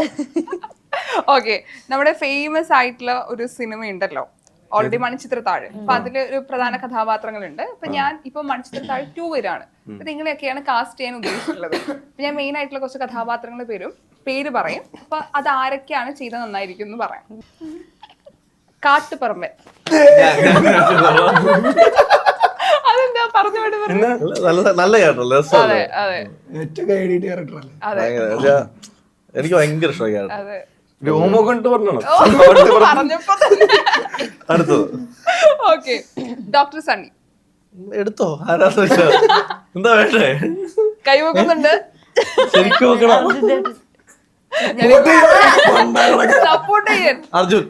Speaker 3: ഓക്കെ, നമ്മുടെ ഫേമസ് ആയിട്ടുള്ള ഒരു സിനിമ ഉണ്ടല്ലോ ഓൾറെഡി, മണിച്ചിത്രത്താഴ്. അപ്പൊ അതില് ഒരു പ്രധാന കഥാപാത്രങ്ങളുണ്ട്. അപ്പൊ ഞാൻ ഇപ്പൊ മണിച്ചിത്രത്താഴ് 2 വരാണ്. അപ്പൊ നിങ്ങളെയൊക്കെയാണ് കാസ്റ്റ് ചെയ്യാൻ ഉദ്ദേശിച്ചിട്ടുള്ളത്. അപ്പൊ ഞാൻ മെയിൻ ആയിട്ടുള്ള കുറച്ച് കഥാപാത്രങ്ങളുടെ പേര് പറയും. അപ്പൊ അത് ആരൊക്കെയാണ് ചെയ്ത നന്നായിരിക്കും എന്ന് പറയാം. കാട്ടുപറമ്പൻ. അതെന്താ പറഞ്ഞു?
Speaker 1: നല്ല കേട്ടല്ലോ.
Speaker 3: അതെ അതെ,
Speaker 1: എനിക്ക് ഭയങ്കര ഇഷ്ടമായി.
Speaker 4: രോമോ കണ്ട് പറഞ്ഞു.
Speaker 1: അടുത്തത്
Speaker 3: ഓക്കെ, ഡോക്ടർ സണ്ണി.
Speaker 1: എടുത്തോ, ആരാന്ന് വെച്ചാ എന്താ വേണ്ടേ?
Speaker 3: കൈവക്കുന്നുണ്ട്.
Speaker 1: ശരിക്കും നോക്കണം.
Speaker 3: സപ്പോർട്ട് ചെയ്യാൻ
Speaker 1: അർജുൻ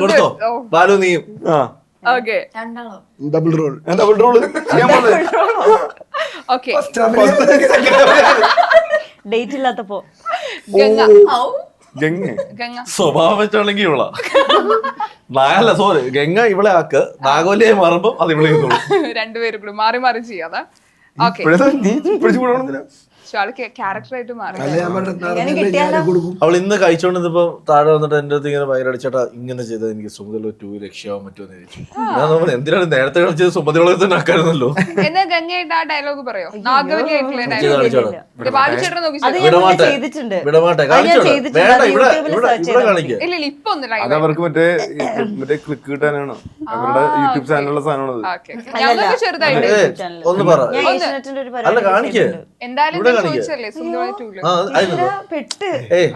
Speaker 1: കൊടുത്തോ, ബാലു നീയും.
Speaker 3: ഓക്കെ
Speaker 6: രണ്ടാളോ
Speaker 5: ഡബിൾ റോൾ.
Speaker 4: ഡബിൾ റോള് ചെയ്യാൻ പോലെ
Speaker 3: ഓക്കെ.
Speaker 7: ഡേറ്റ് ഇല്ലാത്തപ്പോ
Speaker 3: ഗംഗ
Speaker 4: ഗംഗ
Speaker 3: ഗംഗ
Speaker 1: സ്വഭാവം വെച്ചാണെങ്കിൽ ഇവളാ നായല്ല, സോറി, ഗംഗ ഇവളെ ആക്ക്, നാഗോലിയായി മാറുമ്പോ അത് ഇവളെ ചെയ്തോളൂ.
Speaker 3: രണ്ടുപേരും കൂടി മാറി മാറി ചെയ്യാതെ. ഓക്കെ,
Speaker 4: നീ പിടിച്ചു കൂടണമെന്നില്ല.
Speaker 3: ആൾക്ക് ക്യാരക്ടറായിട്ട് മാറി.
Speaker 5: അല്ല ഞാൻ പറഞ്ഞ കൊടുക്കും.
Speaker 1: അവൾ ഇന്ന് കഴിച്ചോണ്ടിരുന്നപ്പോ താഴെ വന്നിട്ട് എന്റെ അടുത്ത് ഇങ്ങനെ ഭയങ്കര അടിച്ചേട്ടാ ഇങ്ങനെ ചെയ്തത് എനിക്ക് സുമതിയുള്ള 2 രക്ഷയാവാൻ പറ്റുമെന്ന് ചോദിച്ചു. ഞാൻ നമ്മൾ എന്തിനാണ് നേരത്തെ കളിച്ചത്, സുമതിയുള്ള തന്നെ ആക്കായിരുന്നല്ലോ.
Speaker 3: എന്നാ ഗംഗയായിട്ട് ആ ഡയലോഗ് പറയോ? നാഗവലി ആയിട്ടുള്ള ഡയലോഗ് ബാലുചേട്ടൻ നോക്കി
Speaker 7: അത് ഞാൻ മുന്നേ ചെയ്തിട്ടുണ്ട്.
Speaker 1: വിടമാട്ടെ,
Speaker 7: അത് ഞാൻ ചെയ്തിട്ടുണ്ട്. അത് യൂട്യൂബിൽ സെർച്ച് ചെയ്താൽ
Speaker 1: കാണിക്കുക.
Speaker 3: ഇല്ല ഇപ്പൊ ഒന്ന്
Speaker 4: അത് അവർക്ക് മറ്റേ ക്ലിക്ക് കിട്ടാനാണ് അവരുടെ യൂട്യൂബ് ചാനലുള്ള സാധനമാണത്.
Speaker 3: ഞങ്ങൾക്ക് ചെറുതായിട്ട്
Speaker 1: ഒന്ന് പറ.
Speaker 7: ഞാൻ ഏഷ്യനെറ്റിന്റെ ഒരു
Speaker 1: അല്ല
Speaker 7: പരിപാടി
Speaker 1: കാണിക്കേ.
Speaker 3: എന്തായാലും ചോദിച്ചല്ലേ സുന്ദരമായ ടൂല്
Speaker 7: പെട്ട്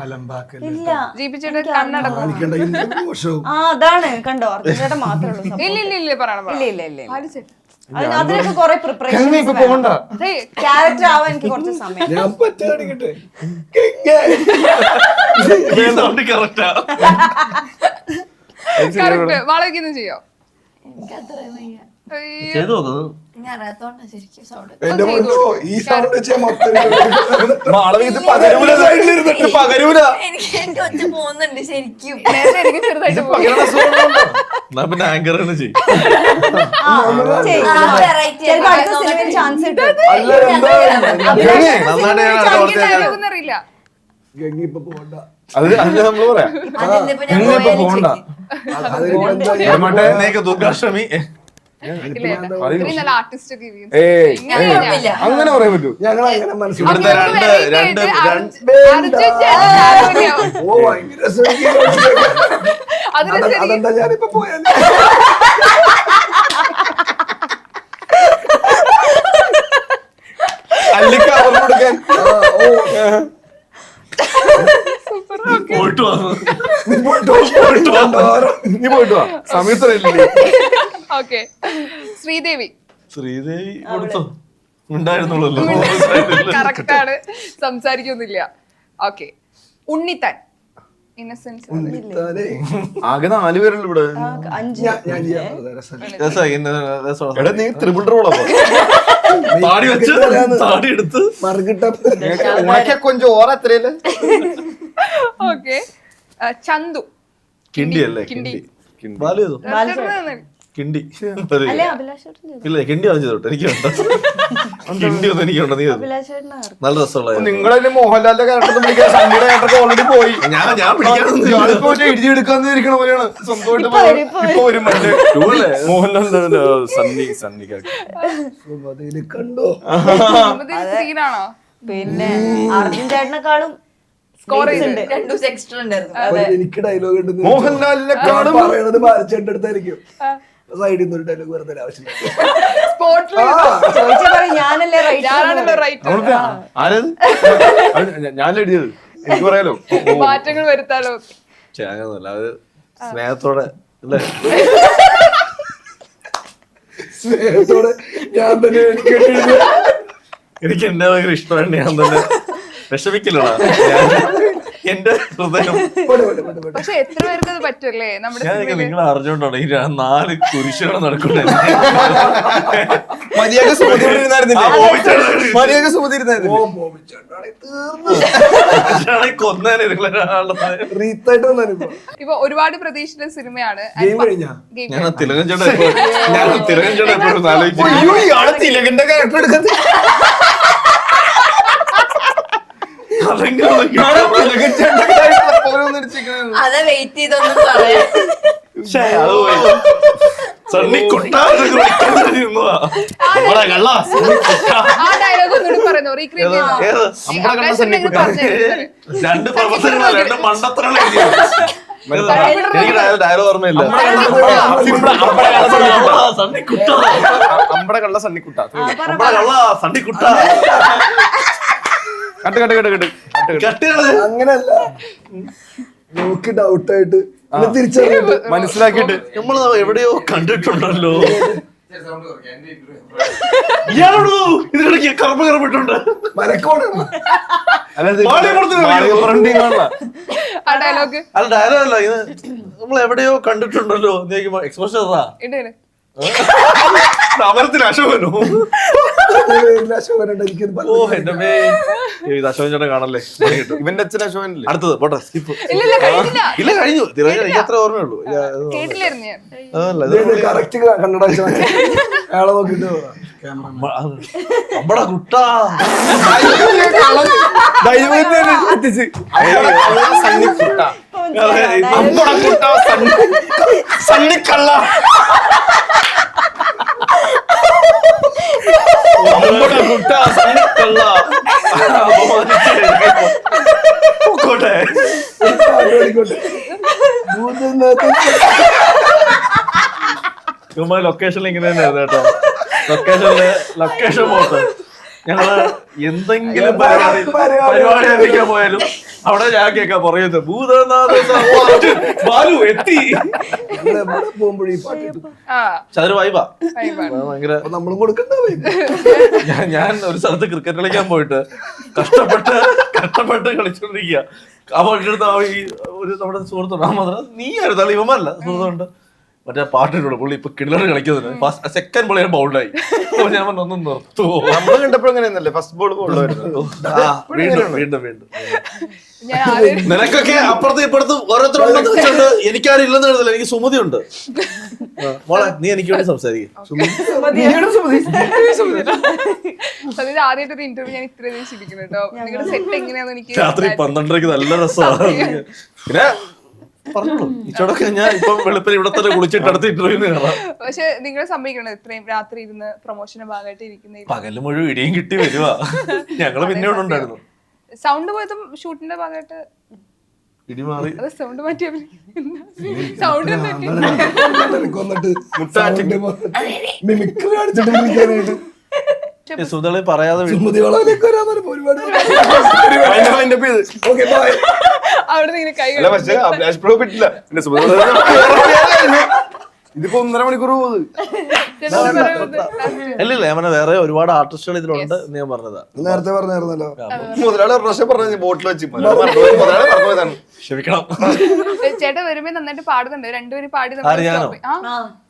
Speaker 5: അലമ്പാക്കൽ
Speaker 7: ഇല്ല.
Speaker 3: ജീവിച്ചിട്ട് കണ്ണടക്കും.
Speaker 5: കാണിക്കണ്ട ഇന്ന് മോശവും.
Speaker 7: ആ അതാണ് കണ്ടോ, അർജുനേട്ടൻ മാത്രമേ ഉള്ളൂ support.
Speaker 3: ഇല്ല ഇല്ല ഇല്ല പറയണം
Speaker 7: ഇല്ല ഇല്ല ഇല്ല ഇല്ല.
Speaker 3: ബാലുചേട്ടൻ
Speaker 7: അതിനൊക്കെ കുറെ പ്രിപ്പറേഷൻ
Speaker 4: പോകണ്ട.
Speaker 7: ക്യാരക്ടർ ആവാൻ എനിക്ക് കുറച്ച് സമയം.
Speaker 5: ഞാൻ പറ്റ കാണിക്കട്ടെ.
Speaker 1: കറക്റ്റാ.
Speaker 3: കറക്റ്റ്. മാളവിക്കൊന്നും ചെയ്യോ?
Speaker 6: എനിക്കത്ര വയ്യ.
Speaker 3: അയ്യോ.
Speaker 1: ചെയ്തു നോക്കുന്നത്
Speaker 6: ഞാൻ അറിയാത്തോണ്ടാ ശരിക്കും സൗണ്ട്.
Speaker 5: എന്റെ മുന്നോ ഈ സൗണ്ട് വെച്ചാൽ മൊത്തം
Speaker 4: പകരൂല.
Speaker 6: എനിക്ക് ഒറ്റ പോകുന്നുണ്ട് ശരിക്കും.
Speaker 3: നേരത്തെ എനിക്ക് ചെറുതായിട്ട് പോയി.
Speaker 1: എന്നാ പിന്നെ ആങ്കർ തന്നെ ചെയ്യും.
Speaker 7: ചിലപ്പോ അടുത്ത സിനിമയിൽ ചാൻസ് കിട്ടും.
Speaker 3: എനിക്ക് dialogue ഒന്നും അറിയില്ല.
Speaker 5: ഗംഗി ഇപ്പൊ പോകണ്ട.
Speaker 4: അത് നമ്മള് പറയാം.
Speaker 1: എന്നേക്ക് ദുർഗാഷ്ടമി
Speaker 3: ഇല്ല, ഇല്ല. ഇത്രയും നല്ല ആർട്ടിസ്റ്റ് ഒക്കെ ഇരിക്കും.
Speaker 4: അങ്ങനെ പറയാൻ പറ്റൂ.
Speaker 5: ഞങ്ങൾ അങ്ങനെ മനസ്സിലാക്കി.
Speaker 1: ഇവിടുത്തെ രണ്ട്
Speaker 3: അർജുൻ ചേട്ടൻ
Speaker 5: ഓ ഭയങ്കര രസമായിരിക്കും.
Speaker 3: അതിന് ശരി.
Speaker 5: അതെന്താ ഞാനിപ്പോ പോയാൽ
Speaker 4: അല്ലിക്ക് അവർ കൊടുക്കാൻ
Speaker 1: പോയിട്ട് വന്നു.
Speaker 4: നീ പോയിട്ട് വാ, സമയത്തല്ലേ.
Speaker 3: ഓക്കെ, ശ്രീദേവി
Speaker 1: ശ്രീദേവി കൊടുത്തോ ഉണ്ടായിരുന്നുള്ളൂ.
Speaker 3: കറക്റ്റ് ആണ്, സംസാരിക്കൊന്നുമില്ല. Okay, Unnithan innocence.
Speaker 4: ആകെ 4 പേരുള്ളൂ ഇവിടെ.
Speaker 7: 5
Speaker 5: ഞാൻ
Speaker 4: എടാ നീ ത്രിപിൾ റോളാ
Speaker 1: താടി വെച്ച് താടി എടുത്ത്
Speaker 5: മറുകിട്ട
Speaker 4: കൊഞ്ചം ഓറ എത്രയല്ലേ.
Speaker 3: ഓക്കെ, ചന്തു
Speaker 1: കിണ്ടി അല്ലേ?
Speaker 3: കിണ്ടി.
Speaker 1: ബാലു ചെയ്തോ? കിണ്ടി
Speaker 7: അല്ലേ അഭിലാഷ് ചേട്ടൻ ചെയ്തു.
Speaker 1: ഇല്ല, കിണ്ടി അവൻ ചെയ്തോട്ടെ, എനിക്ക് വേണ്ട. കിണ്ടി ഒന്നും എനിക്ക് വേണ്ട, നീ ചെയ്തു.
Speaker 7: അഭിലാഷ് ചേട്ടനാണ്.
Speaker 1: നല്ല രസമുള്ള
Speaker 4: നിങ്ങളെ മോഹൻലാലിന്റെ ക്യാരക്ടർ വിളിക്കാൻ സണ്ണിയുടെ ക്യാരക്ടർ ഓൾറെഡി പോയി.
Speaker 1: ഞാൻ പിടിക്കാനൊന്നും
Speaker 4: ഇടിച്ചു എടുക്കാന്ന് ഇരിക്കണ പോലെയാണ് സ്വന്തമായിട്ട്
Speaker 7: ഇപ്പൊ വരും, ഇപ്പൊ
Speaker 4: ഇപ്പൊ ഒരു മറ്റേ മോഹൻലാലിന്റെ സണ്ണി
Speaker 5: കണ്ടോ
Speaker 3: സീനാണോ?
Speaker 7: പിന്നെ അർജുൻ ചേട്ടനെക്കാളും
Speaker 3: സ്കോർ
Speaker 7: ഉണ്ട്.
Speaker 3: ചെയ്ത്
Speaker 6: 2 ദിവസം എക്സ്ട്രാ ഉണ്ടായിരുന്നു.
Speaker 5: അപ്പൊ എനിക്ക് ഡയലോഗ് ഉണ്ട്.
Speaker 4: മോഹൻലാലിനെക്കാളും
Speaker 5: പറയണത് ബാലച്ചേട്ടന്റെ അടുത്തായിരിക്കും. സൈഡിൽ നിന്ന് ഒരു ഡയലോഗ് വെറുതെ ആവശ്യമില്ല.
Speaker 3: സ്പോട്ടിൽ
Speaker 7: ചോദിച്ചാ പറയും ഞാനല്ലേ
Speaker 3: ഞാനാണല്ലോ റൈറ്റ്.
Speaker 4: ആരത് ഞാൻ എഴുതിയത് എനിക്ക് പറയാലോ.
Speaker 3: മാറ്റങ്ങൾ വരുത്താലോ.
Speaker 1: അങ്ങനൊന്നുമല്ല, അത് സ്നേഹത്തോടെ അല്ലേ?
Speaker 5: സ്നേഹത്തോടെ ഞാൻ തന്നെ
Speaker 1: എനിക്ക് എന്നെ ഭയങ്കര ഇഷ്ടമാണ്. ഞാൻ തന്നെ വിഷമിക്കില്ലടാ എന്റെ ഹൃദയം.
Speaker 3: പക്ഷെ എത്ര പേർക്ക് അത് പറ്റല്ലേ നമ്മുടെ
Speaker 1: ഞാനൊക്കെ നിങ്ങൾ അറിഞ്ഞോണ്ടാണ് ഈ 4 കുരിശുകൾ നടക്കണ്ടേ.
Speaker 4: മര്യാദ മര്യാദ സുമതിരുന്നായിരുന്നു.
Speaker 1: കൊന്നേനെ
Speaker 5: റീത്തായിട്ട് വന്നാനിപ്പോ
Speaker 3: ഇപ്പൊ ഒരുപാട് പ്രതീക്ഷിച്ച സിനിമയാണ്.
Speaker 5: ഗെയിം കഴിഞ്ഞാ
Speaker 1: ഞാൻ തിലകൻ ചേട്ടാ എപ്പോഴും ആലോചിച്ചു.
Speaker 4: തിലകന്റെ ക്യാരക്ടർ എടുക്കുന്നത്
Speaker 6: അതെ വെയിറ്റ് ചെയ്തൊന്നും പറയാം.
Speaker 3: ആ ഡയലോഗ് ഒന്നുകൂടി പറയുന്നു, റീക്രിയേറ്റ്
Speaker 1: രണ്ട് പ്രവർത്തനങ്ങൾ 2 മണ്ടത്തരങ്ങൾ എനിക്ക് ഡയലോഗ് ഓർമ്മയില്ല.
Speaker 4: അമ്പട കള്ള സണ്ണിക്കുട്ട
Speaker 1: സണ്ണിക്കുട്ട
Speaker 5: അങ്ങനല്ല, നോക്കി ഡൗട്ടായിട്ട് തിരിച്ചറിഞ്ഞിട്ട്
Speaker 4: മനസ്സിലാക്കിയിട്ട്
Speaker 1: നമ്മൾ എവിടെയോ കണ്ടിട്ടുണ്ടല്ലോ. ഇയാളോടോ ഇതിനിടയ്ക്ക് കറുപ്പ് കറുപ്പിട്ടുണ്ട്.
Speaker 5: മലക്കോടാണ്.
Speaker 3: ആ ഡയലോഗ്
Speaker 1: അല്ല ഡയലോഗ് അല്ല, ഇത് നമ്മൾ എവിടെയോ കണ്ടിട്ടുണ്ടല്ലോ. എക്സ്പ്രഷൻ
Speaker 3: ഇടേണ്.
Speaker 1: അമരത്തിൽ അശോകനോ? ഓ എന്റെ മേ, ഇത് അശോകൻ ചേട്ടൻ കാണല്ലേ.
Speaker 4: ഇവന്റെ അച്ഛൻ അശോകനല്ലേ?
Speaker 1: അടുത്തത് പോട്ടെ, സ്കിപ്പ്.
Speaker 3: ഇല്ല കഴിഞ്ഞില്ല.
Speaker 1: ഇല്ല കഴിഞ്ഞു, എനിക്ക് അത്ര ഓർമ്മയുള്ളൂ.
Speaker 3: കേട്ടില്ലായിരുന്നു ഞാൻ.
Speaker 1: അതല്ല, ഇത്
Speaker 5: കറക്റ്റ് കണ്ണട അയാളെ നോക്കിട്ട്
Speaker 1: നമ്മടെ കുട്ടാ
Speaker 4: സണ്ണിക്കള്ള
Speaker 1: ചുമ്മാ ലൊക്കേഷനിൽ ഇങ്ങനെ തന്നെയായിരുന്നു കേട്ടോ. ലൊക്കേഷൻ പോട്ട് ഞങ്ങള് എന്തെങ്കിലും പരിപാടി അറിയിക്കാൻ പോയാലും അവിടെ ഞാൻ കേൾക്കാൻ പറയുന്നത് ഭൂതനാഥ ബാലു എത്തി.
Speaker 5: പോകുമ്പോഴേ ഈ പാട്ടിട്ട്
Speaker 1: ചതുര വൈബാ
Speaker 3: വൈബാണ്.
Speaker 1: ഭയങ്കര.
Speaker 5: നമ്മളും കൊടുക്കണ്ട.
Speaker 1: ഞാൻ ഒരു സ്ഥലത്ത് ക്രിക്കറ്റ് കളിക്കാൻ പോയിട്ട് കഷ്ടപ്പെട്ട് കളിച്ചോണ്ടിരിക്കുക. അപ്പൊ അടുത്ത് ഈ ഒരു നമ്മുടെ സുഹൃത്തുണ്ട്, ആ മാത്രം നീ ആയിരുന്നു ഇവമല്ല സുഹൃത്തുണ്ട്, മറ്റേ പാട്ടിട്ടുണ്ട് പുള്ളി ഇപ്പൊ കിണർ കളിക്കുന്നത്. സെക്കൻഡ് ബോൾ ഞാൻ ബൗൾഡായി. അപ്പൊ ഞാൻ ഒന്ന് നിർത്തുവോ?
Speaker 4: നമ്മള് കണ്ടപ്പോ എങ്ങനെയായിരുന്നല്ലേ ഫസ്റ്റ് ബോൾ
Speaker 1: വീണ്ടും
Speaker 3: ഞാൻ ആദ്യം
Speaker 1: നിനക്കൊക്കെ അപ്പുറത്തും ഇപ്പുറത്തും ഓരോരുത്തരുണ്ടെന്ന് വെച്ചോണ്ട് എനിക്കാരും ഇല്ലെന്ന് എഴുതില്ല. എനിക്ക് സുമതി ഉണ്ട്. മോളെ നീ എനിക്ക് വേണ്ടി സംസാരിക്കും.
Speaker 3: സത്യത്തിൽ ആദ്യമായിട്ടൊരു ഇന്റർവ്യൂ ഞാൻ ഇത്രയും ചിരിക്കുന്നു കേട്ടോ. നിങ്ങളുടെ സെറ്റ് എങ്ങനെയാന്ന് എനിക്ക്
Speaker 1: രാത്രി 12:30 നല്ല രസമാണ്. പിന്നെ പറഞ്ഞോളൂ, ഇച്ചോടൊക്കെ ഞാൻ ഇപ്പം വെളുപ്പിന് ഇവിടെ തന്നെ കുളിച്ചിട്ട് അടുത്ത ഇന്റർവ്യൂ കയറാം.
Speaker 3: പക്ഷെ നിങ്ങൾ സമ്മതിക്കണം ഇത്രയും രാത്രി ഇരുന്ന് പ്രൊമോഷന്റെ ഭാഗമായിട്ട് ഇരിക്കുന്ന
Speaker 1: പകല് മുഴുവൻ ഇടിയും കിട്ടി വരുവാ. ഞങ്ങള് പിന്നെ ഇവിടെ ഉണ്ടായിരുന്നു.
Speaker 3: സൗണ്ട് പോയതും ഷൂട്ടിന്റെ ഭാഗമായിട്ട്
Speaker 1: ഇടിമാറി
Speaker 3: അത് സൗണ്ട് മാറ്റി സൗണ്ട്
Speaker 5: മിമിക്രി കാണിച്ചിട്ട്
Speaker 1: സുധളി പറയാതെ
Speaker 5: സുമതി വളവിലേക്ക് വരാൻ ഒരുപാട്.
Speaker 3: അവിടെ ഇങ്ങനെ കൈ
Speaker 4: അല്ല പക്ഷേ അഭിലാഷ് പ്രോ പറ്റില്ല. പിന്നെ ഇതിപ്പോ 1.5 മണിക്കൂർ പോകുന്നത്.
Speaker 1: അല്ലല്ല, ഞാൻ പറഞ്ഞ വേറെ ഒരുപാട് ആർട്ടിസ്റ്റുകൾ ഇതിലുണ്ട് എന്ന് ഞാൻ പറഞ്ഞതാ.
Speaker 5: നേരത്തെ പറഞ്ഞായിരുന്നല്ലോ.
Speaker 4: മുതലാളി ഒരു പ്രാവശ്യം പറഞ്ഞു ബോട്ടിൽ വെച്ച് മുതലാളി മറന്നുപോയതാണ്.
Speaker 1: ക്ഷമിക്കണം.
Speaker 3: ചേട്ടൻ വരുമ്പോ നന്നായിട്ട് പാടുന്നുണ്ട്. രണ്ടുപേരും പാടി
Speaker 1: ആര് ഞാനോ?
Speaker 3: ആ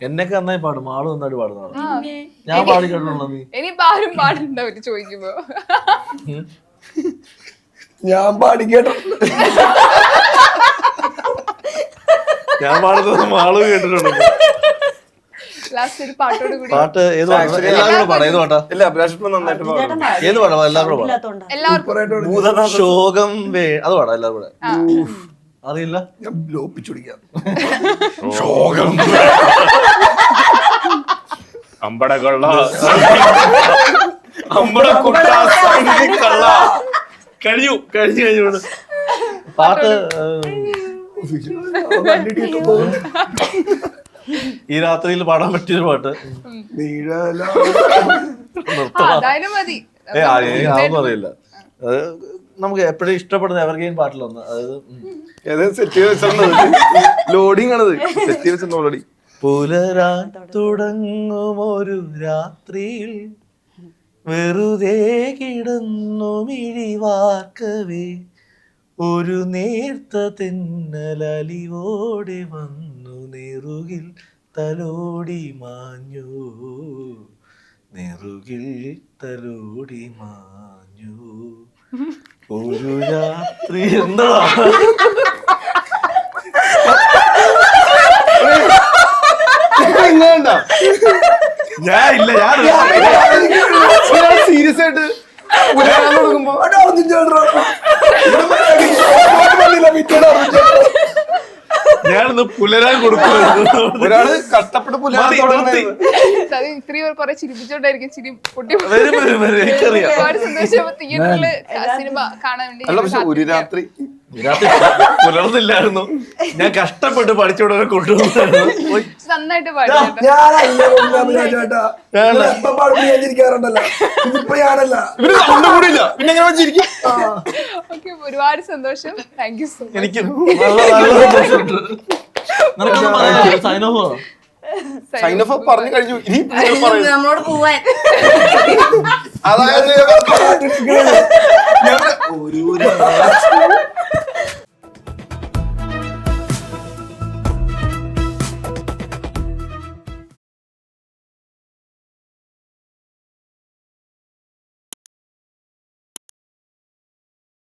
Speaker 1: എന്നൊക്കെ നന്നായി പാടും, ആള് നന്നായിട്ട് പാടുന്നതാണ്. ഞാൻ പാടി കേട്ടുള്ളൂ. നീ
Speaker 3: ഇനിയിപ്പോ ആരും പാടുന്നുണ്ടാവില്ല ചോദിക്കുമ്പോ.
Speaker 5: ഞാൻ പാടിക്കേട്ടോ.
Speaker 1: ഞാൻ പാടുന്നത് ആള് കേട്ടിട്ടുണ്ട്.
Speaker 3: ലാസ്റ്റ് ഒരു പാട്ടോട് കൂടി
Speaker 1: പാട്ട് ഏത് എല്ലാവരും പാടാം. ഏത് പാട്ടാ?
Speaker 4: ഇല്ല അഭിലാഷ് പ്രോ നന്നായിട്ട് പാടും.
Speaker 1: ഏത് പാടാം? എല്ലാവരും പാടാം.
Speaker 3: എല്ലാവർക്കും
Speaker 1: ശോകം അത് പാടാം എല്ലാവരും കൂടെ. അറിയില്ല,
Speaker 5: ഞാൻ ലോപ്പിച്ചുടിക്കാം.
Speaker 1: ശോകം
Speaker 4: അമ്പടകൊള്ള
Speaker 1: കഴിഞ്ഞു. പാട്ട് ഈ രാത്രിയിൽ പാടാൻ പറ്റിയൊരു പാട്ട്.
Speaker 3: അതായാലും മതി.
Speaker 1: അതൊന്നും അറിയില്ല. അത് നമുക്ക് എപ്പോഴും ഇഷ്ടപ്പെടുന്ന എവർഗ്രീൻ പാട്ടിലൊന്ന്. അതായത്
Speaker 4: സെറ്റ് ലോഡിങ് ആണത്. സെറ്റ് വെച്ച ഓൾറെഡി.
Speaker 1: പുലരാൻ തുടങ്ങും ഒരു രാത്രിയിൽ വെറുതെ കിടന്നു മിഴിവാർക്കവേ ഒരു നേർത്ത തെന്നലലിവോടെ വന്നു നെറുകിൽ തലോടി മാഞ്ഞു, നെറുകിൽ തലോടി മാഞ്ഞു ഒരു രാത്രി. എന്താ ഞാൻ ഇല്ല, ഞാൻ
Speaker 4: സീരിയസ് ആയിട്ട് കൊടുക്കുമ്പോ
Speaker 1: ഞാനൊന്ന് പുലരാൻ കൊടുക്കുന്നു.
Speaker 4: ഒരാള് കഷ്ടപ്പെട്ട് പുലരാൻ
Speaker 3: ഇത്രയും കുറെ ചിരിപ്പിച്ചോണ്ടായിരിക്കും ചിരി പൊട്ടി.
Speaker 1: എനിക്കറിയാം.
Speaker 3: ഒരുപാട് സന്തോഷം തിയേറ്ററില് സിനിമ കാണാൻ വേണ്ടി.
Speaker 4: അല്ല പക്ഷെ ഒരു രാത്രി
Speaker 1: പുലർന്നില്ലായിരുന്നു. ഞാൻ കഷ്ടപ്പെട്ട് പഠിച്ചോടെ കൊണ്ടുപോകുന്നു.
Speaker 3: നന്നായിട്ട് പാടി.
Speaker 5: ചേട്ടാ ഇതിപ്പോ ഞാനല്ല.
Speaker 4: പിന്നെ എങ്ങനെ വെച്ചിരിക്കും.
Speaker 3: ഓക്കെ, ഒരുപാട് സന്തോഷം. Thank you so much.
Speaker 1: എനിക്ക് നല്ല സന്തോഷമുണ്ട്. നിനക്കൊന്നും പറയാനില്ല? Sign of.
Speaker 4: സൈൻ ഓഫ് പറഞ്ഞു കഴിഞ്ഞു. ഇനി നിങ്ങൾ പറയൂ.
Speaker 7: നമ്മളോട് പോവാൻ
Speaker 4: അതായത്